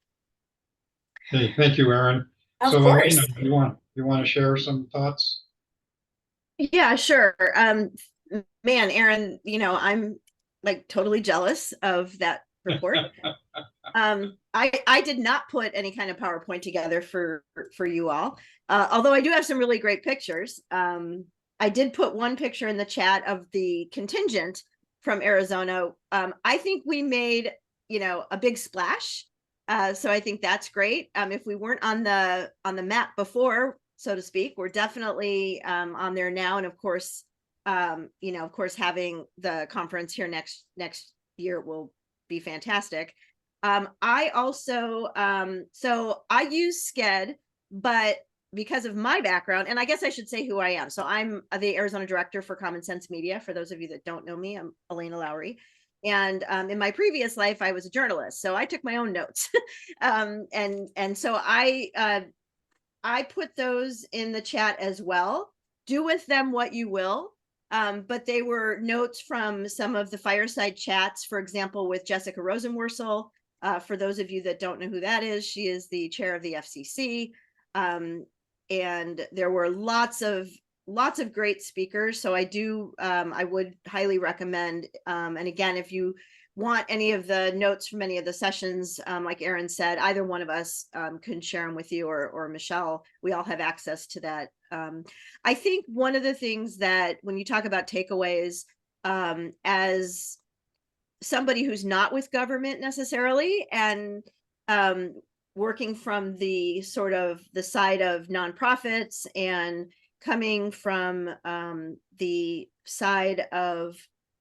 Okay, thank you, Aaron. Of So course. Elena, you want to share some thoughts? Yeah, sure. Man, Aaron, I'm like totally jealous of that report. I did not put any kind of PowerPoint together for you all, although I do have some really great pictures. I did put one picture in the chat of the contingent from Arizona. I think we made, a big splash. So I think that's great. If we weren't on the map before, so to speak, we're definitely on there now. And of course, having the conference here next year will be fantastic. I also, so I use SCED, but because of my background, and I guess I should say who I am. So I'm the Arizona Director for Common Sense Media. For those of you that don't know me, I'm Elena Lowry. And in my previous life, I was a journalist, so I took my own notes. And so I put those in the chat as well. Do with them what you will. But they were notes from some of the fireside chats, for example, with Jessica Rosenworcel. For those of you that don't know who that is, she is the chair of the FCC. And there were lots of great speakers. So I would highly recommend, and again, if you want any of the notes from any of the sessions, like Aaron said, either one of us can share them with you, or Michelle. We all have access to that. I think one of the things that when you talk about takeaways, as somebody who's not with government necessarily, and working from the sort of the side of nonprofits and coming from the side of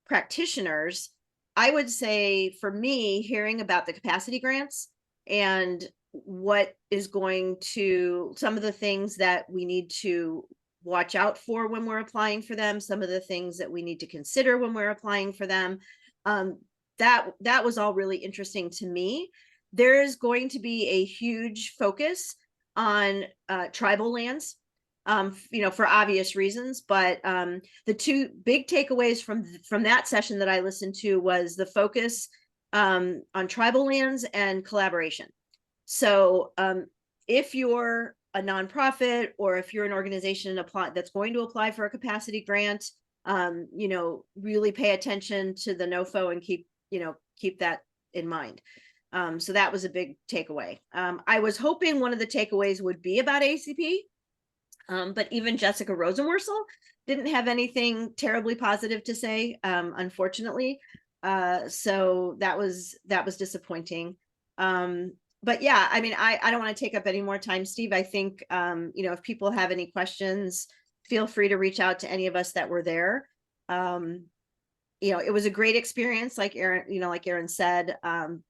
practitioners, I would say for me, hearing about the capacity grants and what is going to, some of the things that we need to watch out for when we're applying for them, some of the things that we need to consider when we're applying for them, that was all really interesting to me. There is going to be a huge focus on tribal lands, for obvious reasons. But the two big takeaways from that session that I listened to was the focus on tribal lands and collaboration. So if you're a nonprofit, or if you're an organization that's going to apply for a capacity grant, really pay attention to the NOFO and keep that in mind. So that was a big takeaway. I was hoping one of the takeaways would be about ACP, but even Jessica Rosenworcel didn't have anything terribly positive to say, unfortunately. So that was disappointing. But yeah, I mean, I don't want to take up any more time, Steve. I think, if people have any questions, feel free to reach out to any of us that were there. It was a great experience, like Aaron said,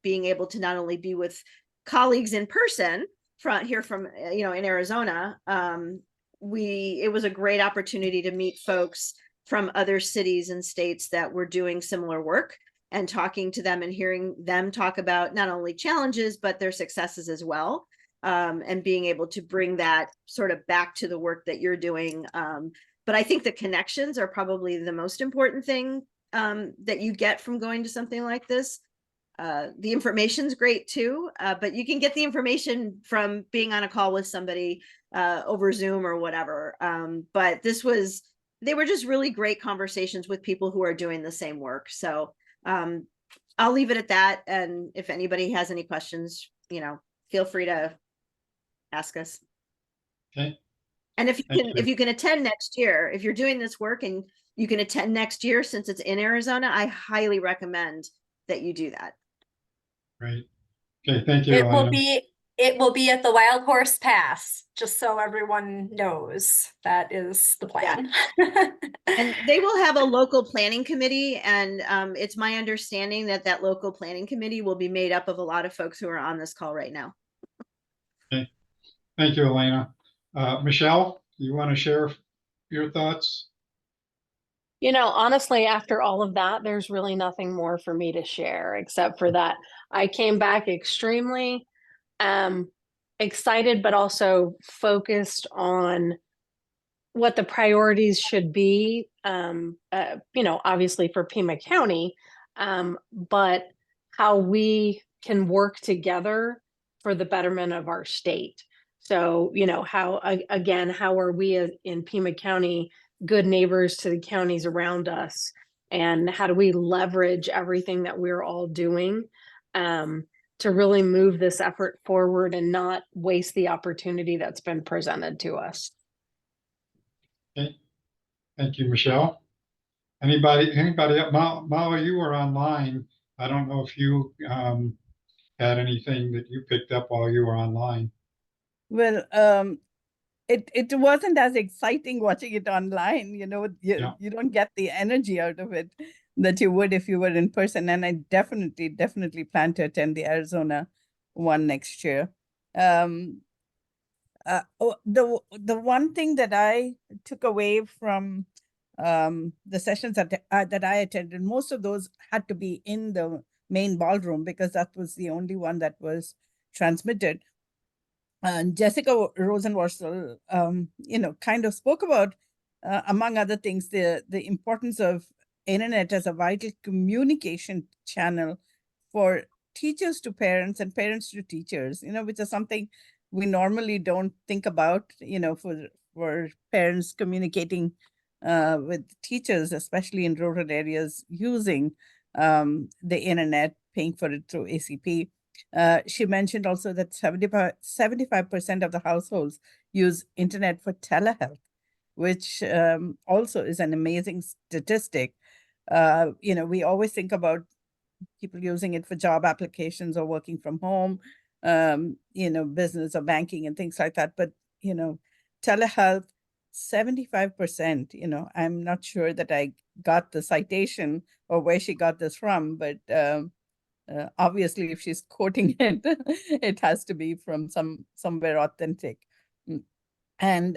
being able to not only be with colleagues in person from in Arizona, it was a great opportunity to meet folks from other cities and states that were doing similar work, and talking to them and hearing them talk about not only challenges, but their successes as well. And being able to bring that sort of back to the work that you're doing. But I think the connections are probably the most important thing that you get from going to something like this. The information's great too, but you can get the information from being on a call with somebody over Zoom or whatever. But they were just really great conversations with people who are doing the same work. So I'll leave it at that. And if anybody has any questions, feel free to ask us. Okay. And if you can attend next year, if you're doing this work and you can attend next year, since it's in Arizona, I highly recommend that you do that. Great. Okay, thank you, It Elena. will be at the Wild Horse Pass, just so everyone knows. That is the plan. Yeah. And they will have a local planning committee, and it's my understanding that local planning committee will be made up of a lot of folks who are on this call right now. Okay, thank you, Elena. Michelle, you want to share your thoughts? Honestly, after all of that, there's really nothing more for me to share except for that I came back extremely excited, but also focused on what the priorities should be, obviously for Pima County, but how we can work together for the betterment of our state. So, how are we in Pima County good neighbors to the counties around us? And how do we leverage everything that we're all doing to really move this effort forward and not waste the opportunity that's been presented to us? Okay, thank you, Michelle. Anybody, Mala, you were online. I don't know if you had anything that you picked up while you were online. Well, it wasn't as exciting watching it online. You don't get the energy out of it that you would if you were in person. And I definitely plan to attend the Arizona one next year. The one thing that I took away from the sessions that I attended, most of those had to be in the main ballroom because that was the only one that was transmitted. And Jessica Rosenworcel, kind of spoke about, among other things, the importance of internet as a vital communication channel for teachers to parents and parents to teachers, which is something we normally don't think about, for parents communicating with teachers, especially in rural areas, using the internet, paying for it through ACP. She mentioned also that 75% of the households use internet for telehealth, which also is an amazing statistic. We always think about people using it for job applications or working from home, business or banking and things like that. But, telehealth, 75%, I'm not sure that I got the citation or where she got this from, but obviously if she's quoting it, it has to be from somewhere authentic. And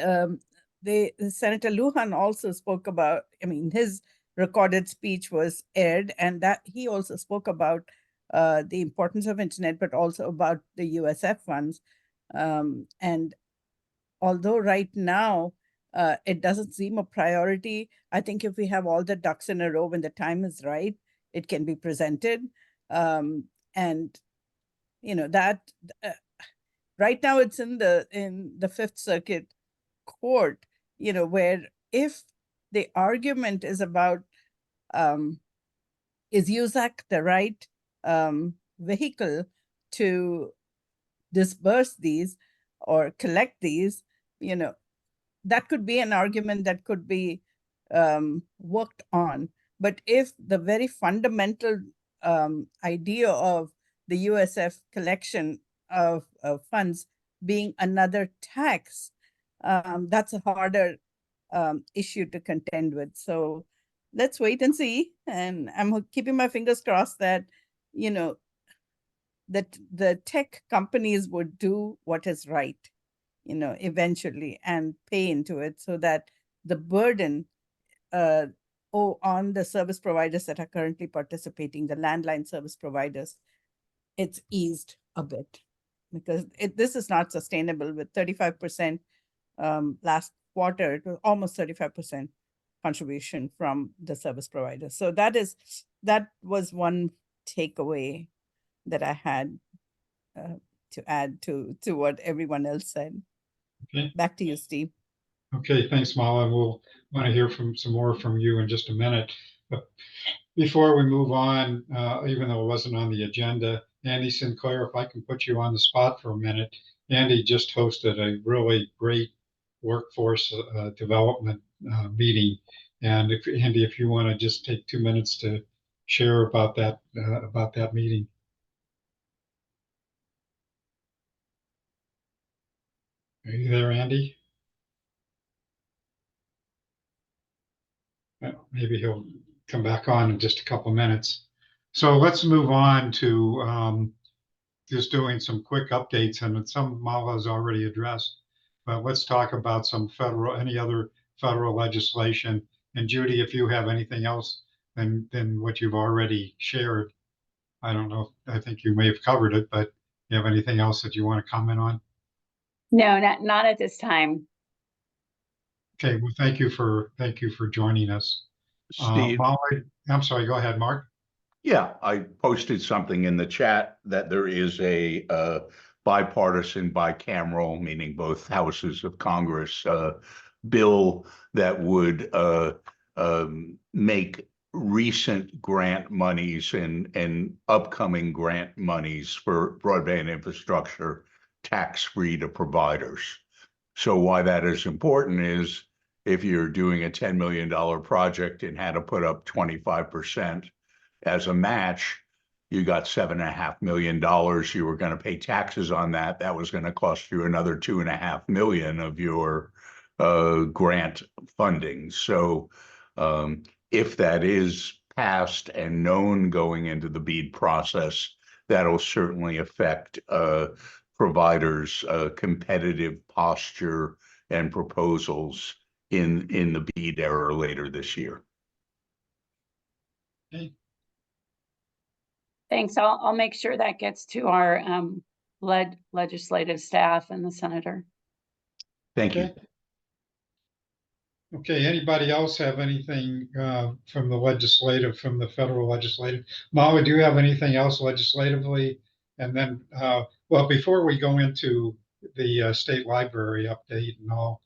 Senator Lujan also spoke about, his recorded speech was aired, and that he also spoke about the importance of internet, but also about the USF funds. And although right now it doesn't seem a priority, I think if we have all the ducks in a row when the time is right, it can be presented. And that right now it's in the Fifth Circuit Court, where if the argument is about is USAC the right vehicle to disperse these or collect these, that could be an argument that could be worked on. But if the very fundamental idea of the USF collection of funds being another tax, that's a harder issue to contend with. So let's wait and see. And I'm keeping my fingers crossed that, that the tech companies would do what is right, eventually, and pay into it so that the burden on the service providers that are currently participating, the landline service providers, it's eased a bit, because this is not sustainable with 35% last quarter, it was almost 35% contribution from the service providers. So that was one takeaway that I had to add to what everyone else said. Okay. Back to you, Steve. Okay, thanks, Mala. We'll want to hear some more from you in just a minute. But before we move on, even though it wasn't on the agenda, Andy Sinclair, if I can put you on the spot for a minute. Andy just hosted a really great workforce development meeting. And Andy, if you want to just take 2 minutes to share about that meeting. Are you there, Andy? Maybe he'll come back on in just a couple of minutes. So let's move on to just doing some quick updates, and some Mala's already addressed, but let's talk about any other federal legislation And Judy, if you have anything else than what you've already shared, I don't know, I think you may have covered it, but you have anything else that you want to comment on? No, not at this time. Okay, well, thank you for joining us. Steve, Molly, I'm sorry, go ahead, Mark. yeah, I posted something in the chat that there is a bipartisan, bicameral, meaning both houses of Congress, bill that would make recent grant monies and upcoming grant monies for broadband infrastructure tax-free to providers. So why that is important is if you're doing a $10 million project and had to put up 25% as a match, you got $7.5 million. You were going to pay taxes on that. That was going to cost you another $2.5 million of your grant funding. So if that is passed and known going into the BEAD process, that'll certainly affect providers' competitive posture and proposals in the BEAD era later this year. Okay. Thanks. I'll make sure that gets to our legislative staff and the senator. Thank you. Okay, anybody else have anything from the federal legislative? Molly, do you have anything else legislatively? And then, well, before we go into the state library update and all,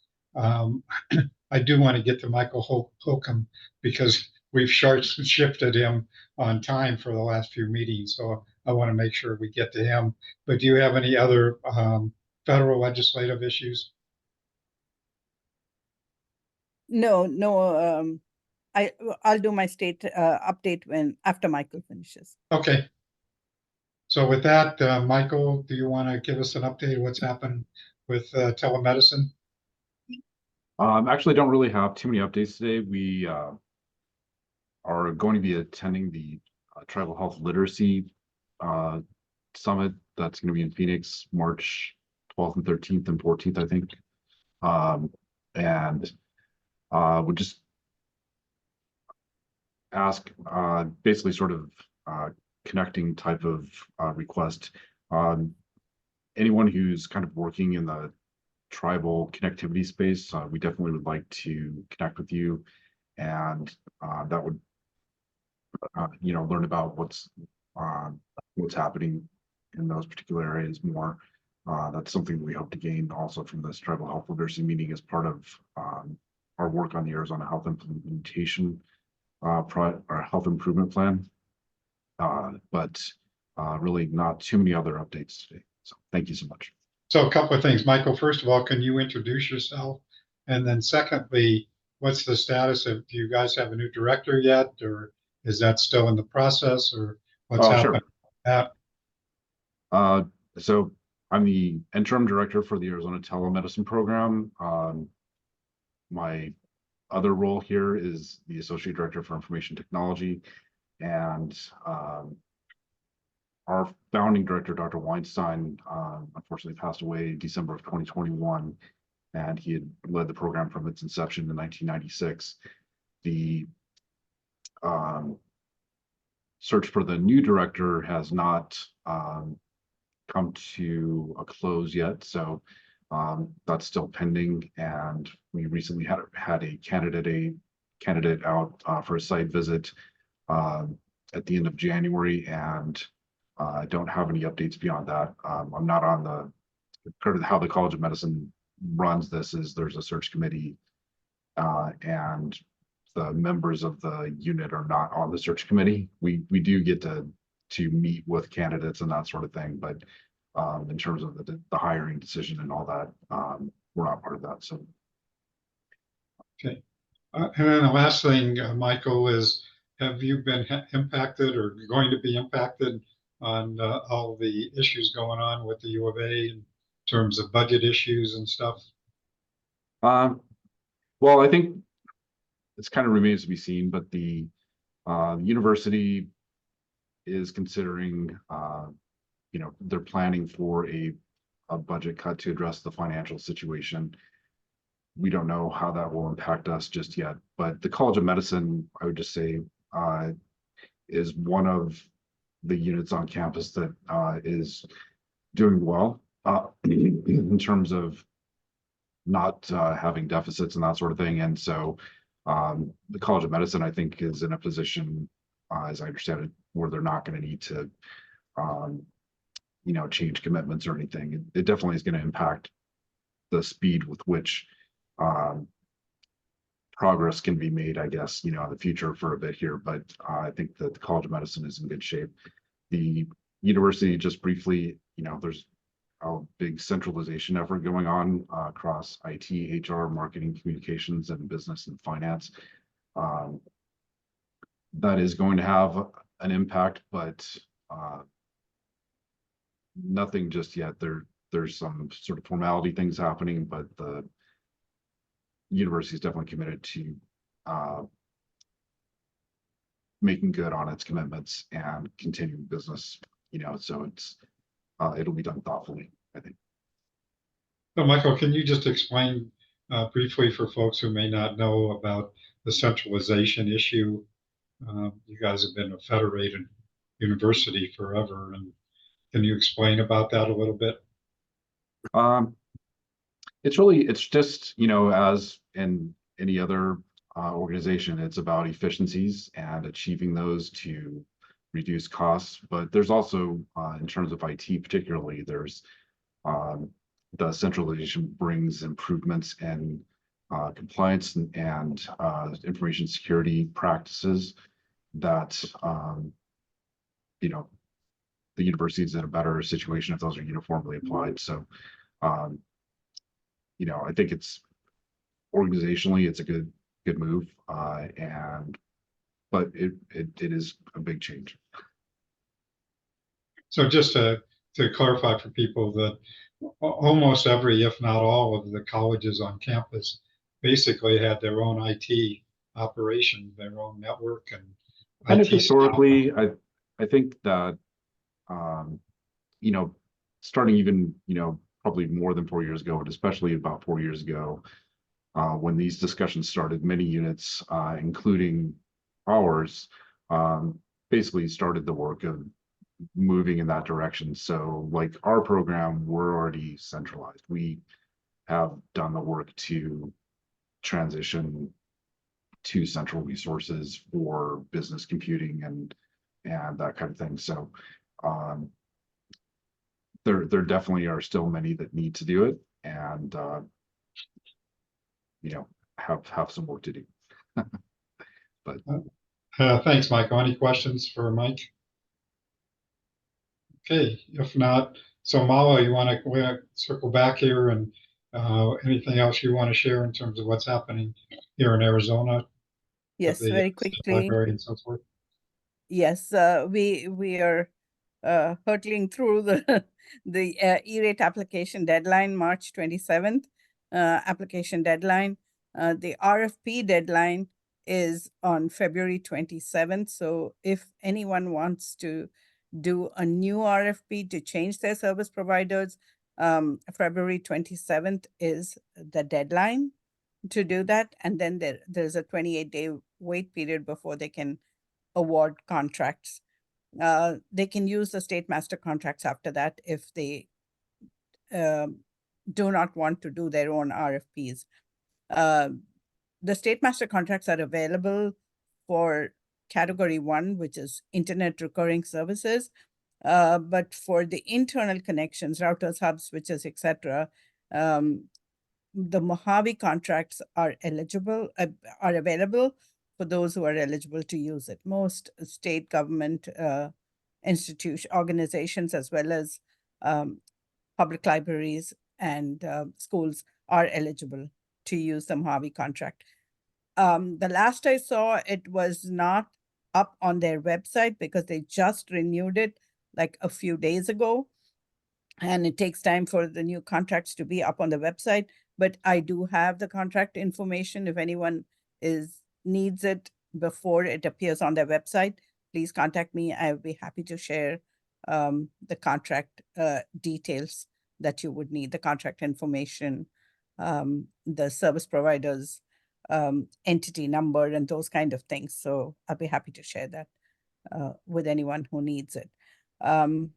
I do want to get to Michael Holcomb because we've shifted him on time for the last few meetings. So I want to make sure we get to him. But do you have any other federal legislative issues? No, I'll do my state update after Michael finishes. Okay. So with that, Michael, do you want to give us an update of what's happened with telemedicine? Actually, don't really have too many updates today. We are going to be attending the Tribal Health Literacy Summit. That's going to be in Phoenix, March 12th and 13th and 14th, I think. And would just ask basically sort of connecting type of request. Anyone who's kind of working in the tribal connectivity space, we definitely would like to connect with you, and that would learn about what's happening in those particular areas more. That's something we hope to gain also from this tribal health literacy meeting as part of our work on the Arizona Health Implementation our health improvement plan. But really not too many other updates today. So thank you so much. So a couple of things, Michael. First of all, can you introduce yourself? And then secondly, what's the status of, do you guys have a new director yet? Or is that still in the process, or what's happening with that? So I'm the interim director for the Arizona Telemedicine Program. My other role here is the associate director for information technology, and our founding director, Dr. Weinstein, unfortunately passed away December of 2021, and he had led the program from its inception in 1996. The search for the new director has not come to a close yet, so that's still pending. And we recently had a candidate out for a site visit at the end of January, and I don't have any updates beyond that. I'm not on how the College of Medicine runs this is there's a search committee, and the members of the unit are not on the search committee. We do get to meet with candidates and that sort of thing, but in terms of the hiring decision and all that, we're not part of that. So okay. And then the last thing, Michael, is have you been impacted or going to be impacted on all the issues going on with the U of A in terms of budget issues and stuff? Well, I think it's kind of remains to be seen, but the university is considering, they're planning for a budget cut to address the financial situation. we don't know how that will impact us just yet. But the College of Medicine, I would just say, is one of the units on campus that is doing well in terms of not having deficits and that sort of thing. And so the College of Medicine, I think, is in a position, as I understand it, where they're not going to need to, change commitments or anything. It definitely is going to impact the speed with which progress can be made, I guess, in the future for a bit here. But I think that the College of Medicine is in good shape. The university, just briefly, there's a big centralization effort going on across IT, HR, marketing, communications, and business and finance. That is going to have an impact, but nothing just yet. There's some sort of formality things happening, but the university is definitely committed to making good on its commitments and continuing business. So it'll be done thoughtfully, I think. So Michael, can you just explain briefly for folks who may not know about the centralization issue? You guys have been a federated university forever, and can you explain about that a little bit? It's just, as in any other organization, it's about efficiencies and achieving those to reduce costs. But there's also, in terms of IT particularly, there's the centralization brings improvements in compliance and information security practices that, the university is in a better situation if those are uniformly applied. So, I think it's organizationally, it's a good move. But it is a big change. So just to clarify for people, that almost every, if not all, of the colleges on campus basically had their own IT operation, their own network and Kind IT of historically, I think that starting even probably more than 4 years ago, but especially about 4 years ago, when these discussions started, many units, including ours, basically started the work of moving in that direction. So like our program, we're already centralized. We have done the work to transition to central resources for business computing and that kind of thing. So there definitely are still many that need to do it and have some work to do. But thanks, Michael. Any questions for Mike? Okay, if not, so Mala, you want to circle back here, and anything else you want to share in terms of what's happening here in Arizona? Yes, very quickly. Library and so forth. Yes, we are hurtling through the E-rate application deadline, March 27th application deadline. The RFP deadline is on February 27th. So if anyone wants to do a new RFP to change their service providers, February 27th is the deadline to do that. And then there's a 28-day wait period before they can award contracts. They can use the state master contracts after that if they do not want to do their own RFPs. The state master contracts are available for category 1, which is internet recurring services. But for the internal connections, routers, hubs, switches, etc., the Mojave contracts are available for those who are eligible to use it. Most state government organizations, as well as public libraries and schools, are eligible to use the Mojave contract. The last I saw, it was not up on their website because they just renewed it like a few days ago. And it takes time for the new contracts to be up on the website. But I do have the contract information. If anyone needs it before it appears on their website, please contact me. I will be happy to share the contract details that you would need, the contract information the service provider's entity number and those kind of things. So I'll be happy to share that with anyone who needs it. A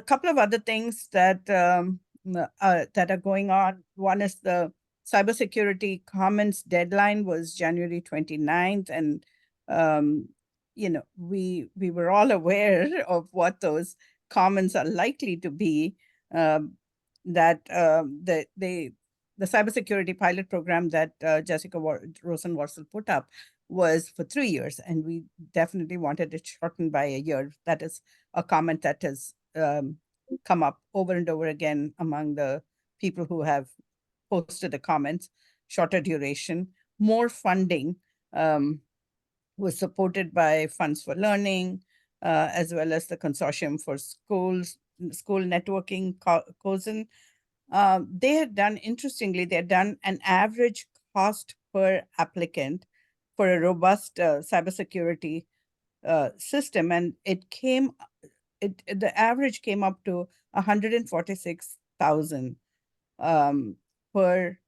couple of other things that that are going on. One is the cybersecurity comments deadline was January 29th, and we were all aware of what those comments are likely to be. The cybersecurity pilot program that Jessica Rosenworcel put up was for 3 years, and we definitely wanted it shortened by a year. That is a comment that has come up over and over again among the people who have posted the comments. Shorter duration, more funding was supported by Funds for Learning, as well as the Consortium for School Networking, COSN. They had done, interestingly, they had done an average cost per applicant for a robust cybersecurity system, and the average came up to 146,000 per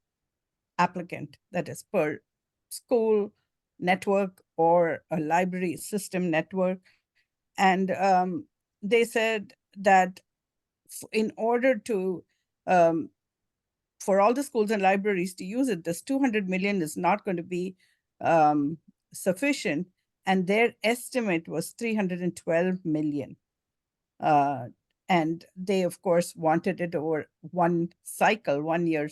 applicant, that is per school network or a library system network. And they said that in order to for all the schools and libraries to use it, this 200 million is not going to be sufficient, and their estimate was 312 million. And they, of course, wanted it over one year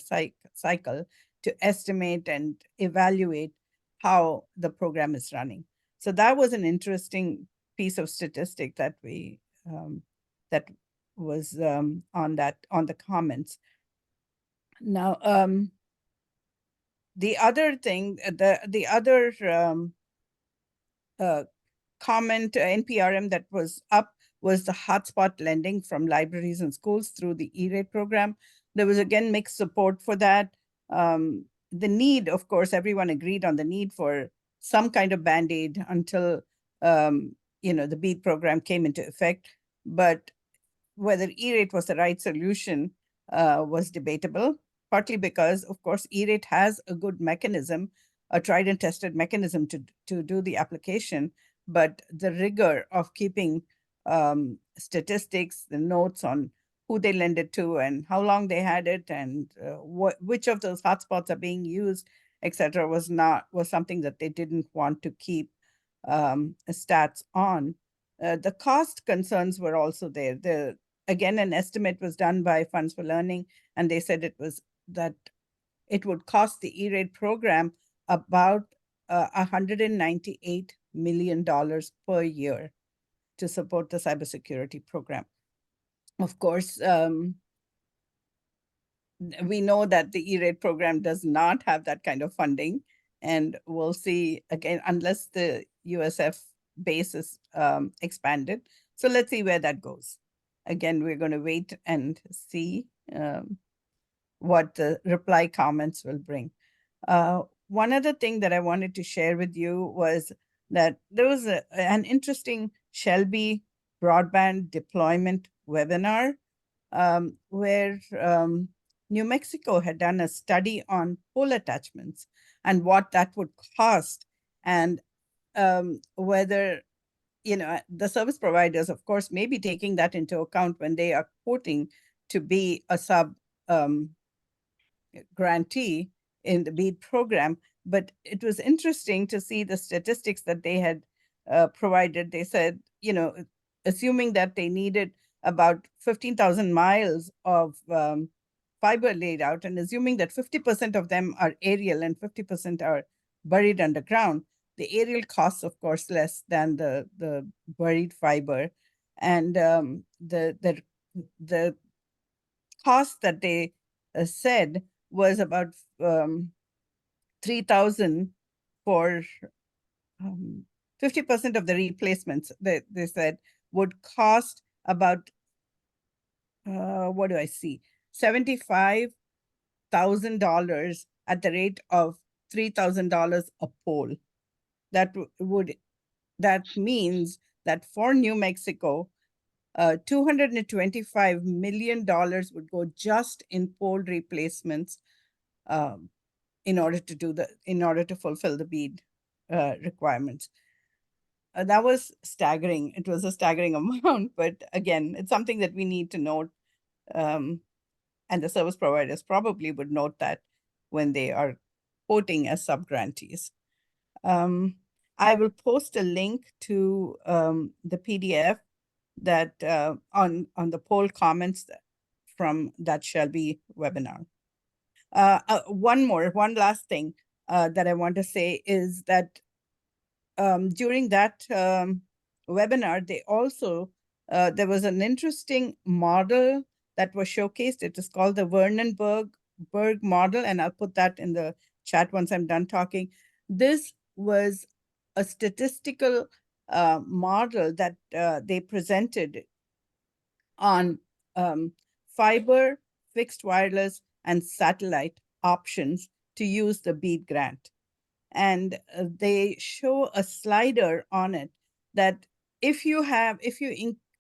cycle to estimate and evaluate how the program is running. So that was an interesting piece of statistic that we that was on the comments. Now, the other thing, the other comment NPRM that was up was the hotspot lending from libraries and schools through the E-rate program. There was again mixed support for that. The need, of course, everyone agreed on the need for some kind of Band-Aid until the BEAD program came into effect. But whether E-rate was the right solution was debatable, partly because, of course, E-rate has a good mechanism, a tried and tested mechanism to do the application, but the rigor of keeping statistics, the notes on who they lend it to and how long they had it and which of those hotspots are being used, etc., was something that they didn't want to keep stats on. The cost concerns were also there. Again, an estimate was done by Funds for Learning, and they said it would cost the E-rate program about $198 million per year to support the cybersecurity program. Of course, we know that the E-rate program does not have that kind of funding, and we'll see, again, unless the USF base is expanded. So let's see where that goes. Again, we're going to wait and see what the reply comments will bring. One other thing that I wanted to share with you was that there was an interesting Shelby broadband deployment webinar where New Mexico had done a study on pole attachments and what that would cost, and whether the service providers, of course, may be taking that into account when they are quoting to be a sub grantee in the BEAD program. But it was interesting to see the statistics that they had provided. They said, assuming that they needed about 15,000 miles of fiber laid out, and assuming that 50% of them are aerial and 50% are buried underground, the aerial costs, of course, less than the buried fiber. And the cost that they said was about 3,000 for 50% of the replacements. They said would cost about $75,000 at the rate of $3,000 a pole. That means that for New Mexico, $225 million would go just in pole replacements in order to fulfill the BEAD requirements. That was staggering. It was a staggering amount, but again, it's something that we need to note. And the service providers probably would note that when they are quoting as subgrantees. I will post a link to the PDF that on the poll comments from that Shelby webinar. One last thing that I want to say is that during that webinar, they also, there was an interesting model that was showcased. It is called the Vernonburg model, and I'll put that in the chat once I'm done talking. This was a statistical model that they presented on fiber, fixed wireless, and satellite options to use the BEAD grant. And they show a slider on it that if you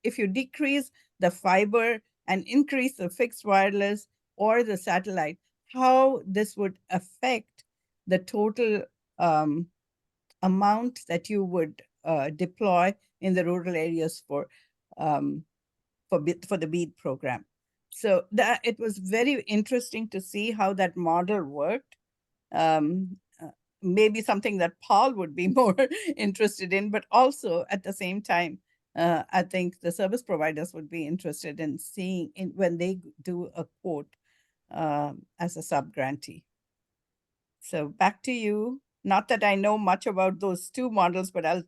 decrease the fiber and increase the fixed wireless or the satellite, how this would affect the total amount that you would deploy in the rural areas for the BEAD program. So that it was very interesting to see how that model worked. Maybe something that Paul would be more interested in, but also at the same time, I think the service providers would be interested in seeing when they do a quote as a subgrantee. So back to you. Not that I know much about those two models, but I'll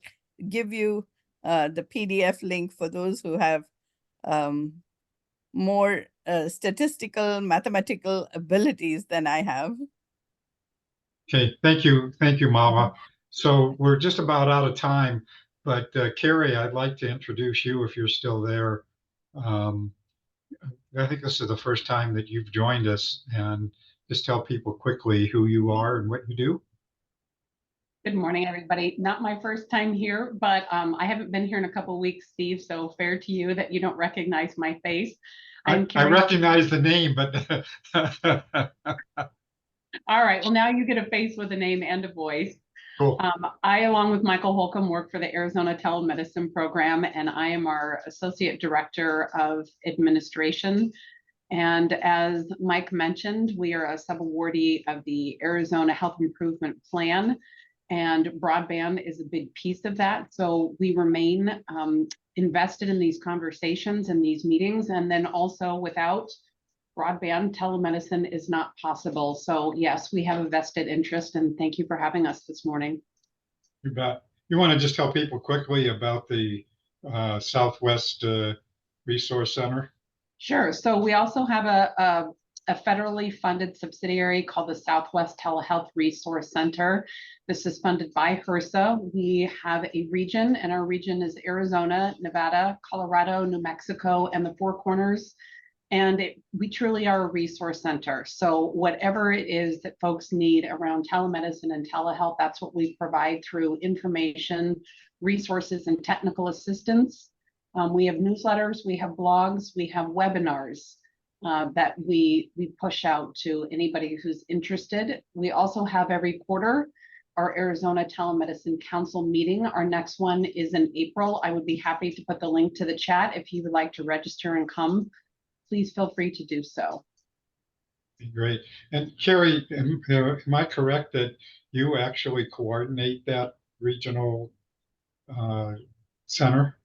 give you the PDF link for those who have more statistical, mathematical abilities than I have. Okay, thank you, Mama. So we're just about out of time, but Carrie, I'd like to introduce you if you're still there. I think this is the first time that you've joined us, and just tell people quickly who you are and what you do. Good morning, everybody. Not my first time here, but I haven't been here in a couple of weeks, Steve, so fair to you that you don't recognize my face. I recognize the name, but all right, well, now you get a face with a name and a voice. Cool. I, along with Michael Holcomb, work for the Arizona Telemedicine Program, and I am our Associate Director of Administration. And as Mike mentioned, we are a sub-awardee of the Arizona Health Improvement Plan, and broadband is a big piece of that. So we remain invested in these conversations and these meetings, and then also without broadband, telemedicine is not possible. So yes, we have a vested interest, and thank you for having us this morning. You bet. You want to just tell people quickly about the Southwest Resource Center? Sure. So we also have a federally funded subsidiary called the Southwest Telehealth Resource Center. This is funded by HRSA. We have a region, and our region is Arizona, Nevada, Colorado, New Mexico, and the Four Corners. And we truly are a resource center. So whatever it is that folks need around telemedicine and telehealth, that's what we provide through information, resources, and technical assistance. We have newsletters, we have blogs, we have webinars that we push out to anybody who's interested. We also have every quarter our Arizona Telemedicine Council meeting. Our next one is in April. I would be happy to put the link to the chat if you would like to register and come. Please feel free to do so. Great. And Carrie, am I correct that you actually coordinate that regional center?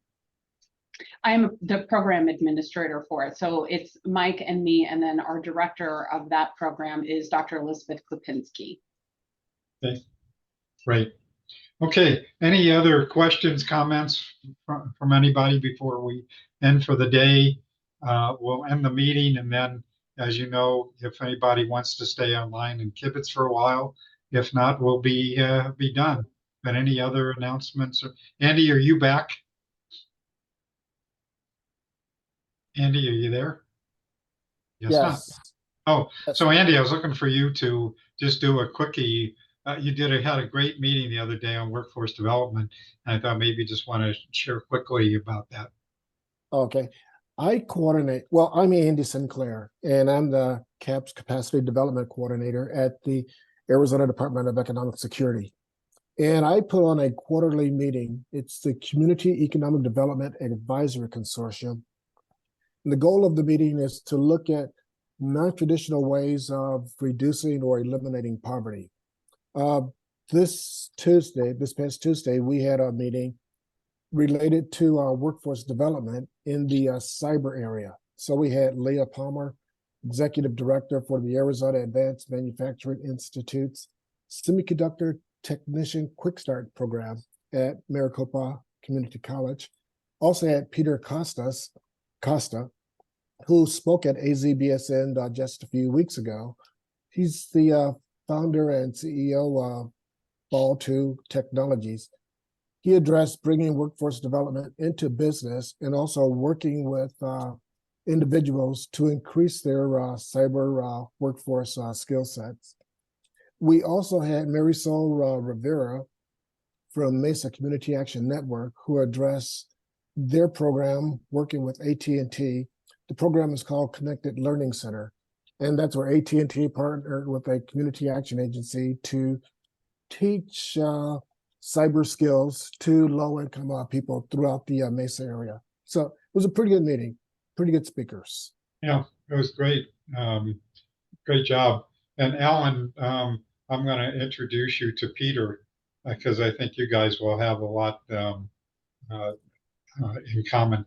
I'm the program administrator for it. So it's Mike and me, and then our director of that program is Dr. Elizabeth Klipinski. Okay, great. Okay, any other questions, comments from anybody before we end for the day? We'll end the meeting, and then, as you know, if anybody wants to stay online and kibitz for a while, if not, we'll be done. But any other announcements? Andy, are you back? Andy, are you there? Yes. Yes. Oh, so Andy, I was looking for you to just do a quickie. You had a great meeting the other day on workforce development, and I thought maybe you just want to share quickly about that. Okay. I coordinate, well, I'm Andy Sinclair, and I'm the CAPS Capacity Development Coordinator at the Arizona Department of Economic Security. And I put on a quarterly meeting. It's the Community Economic Development Advisory Consortium. And the goal of the meeting is to look at non-traditional ways of reducing or eliminating poverty. This past Tuesday, we had a meeting related to workforce development in the cyber area. So we had Leah Palmer, Executive Director for the Arizona Advanced Manufacturing Institute's Semiconductor Technician Quick Start Program at Maricopa Community College. Also had Peter Costa, who spoke at AZBSN just a few weeks ago. He's the founder and CEO of Ball2 Technologies. He addressed bringing workforce development into business and also working with individuals to increase their cyber workforce skill sets. We also had Marisol Rivera from Mesa Community Action Network, who addressed their program working with AT&T. The program is called Connected Learning Center, and that's where AT&T partnered with a community action agency to teach cyber skills to low-income people throughout the Mesa area. So it was a pretty good meeting, pretty good speakers. Yeah, it was great. Great job. And Alan, I'm going to introduce you to Peter because I think you guys will have a lot in common.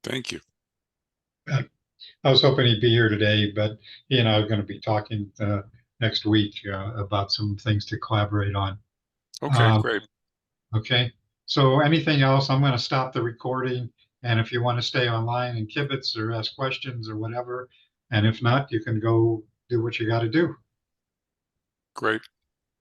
Thank you. I was hoping he'd be here today, but he and I are going to be talking next week about some things to collaborate on. Okay, great. Okay. So anything else? I'm going to stop the recording. And if you want to stay online and kibitz or ask questions or whatever, and if not, you can go do what you got to do. Great.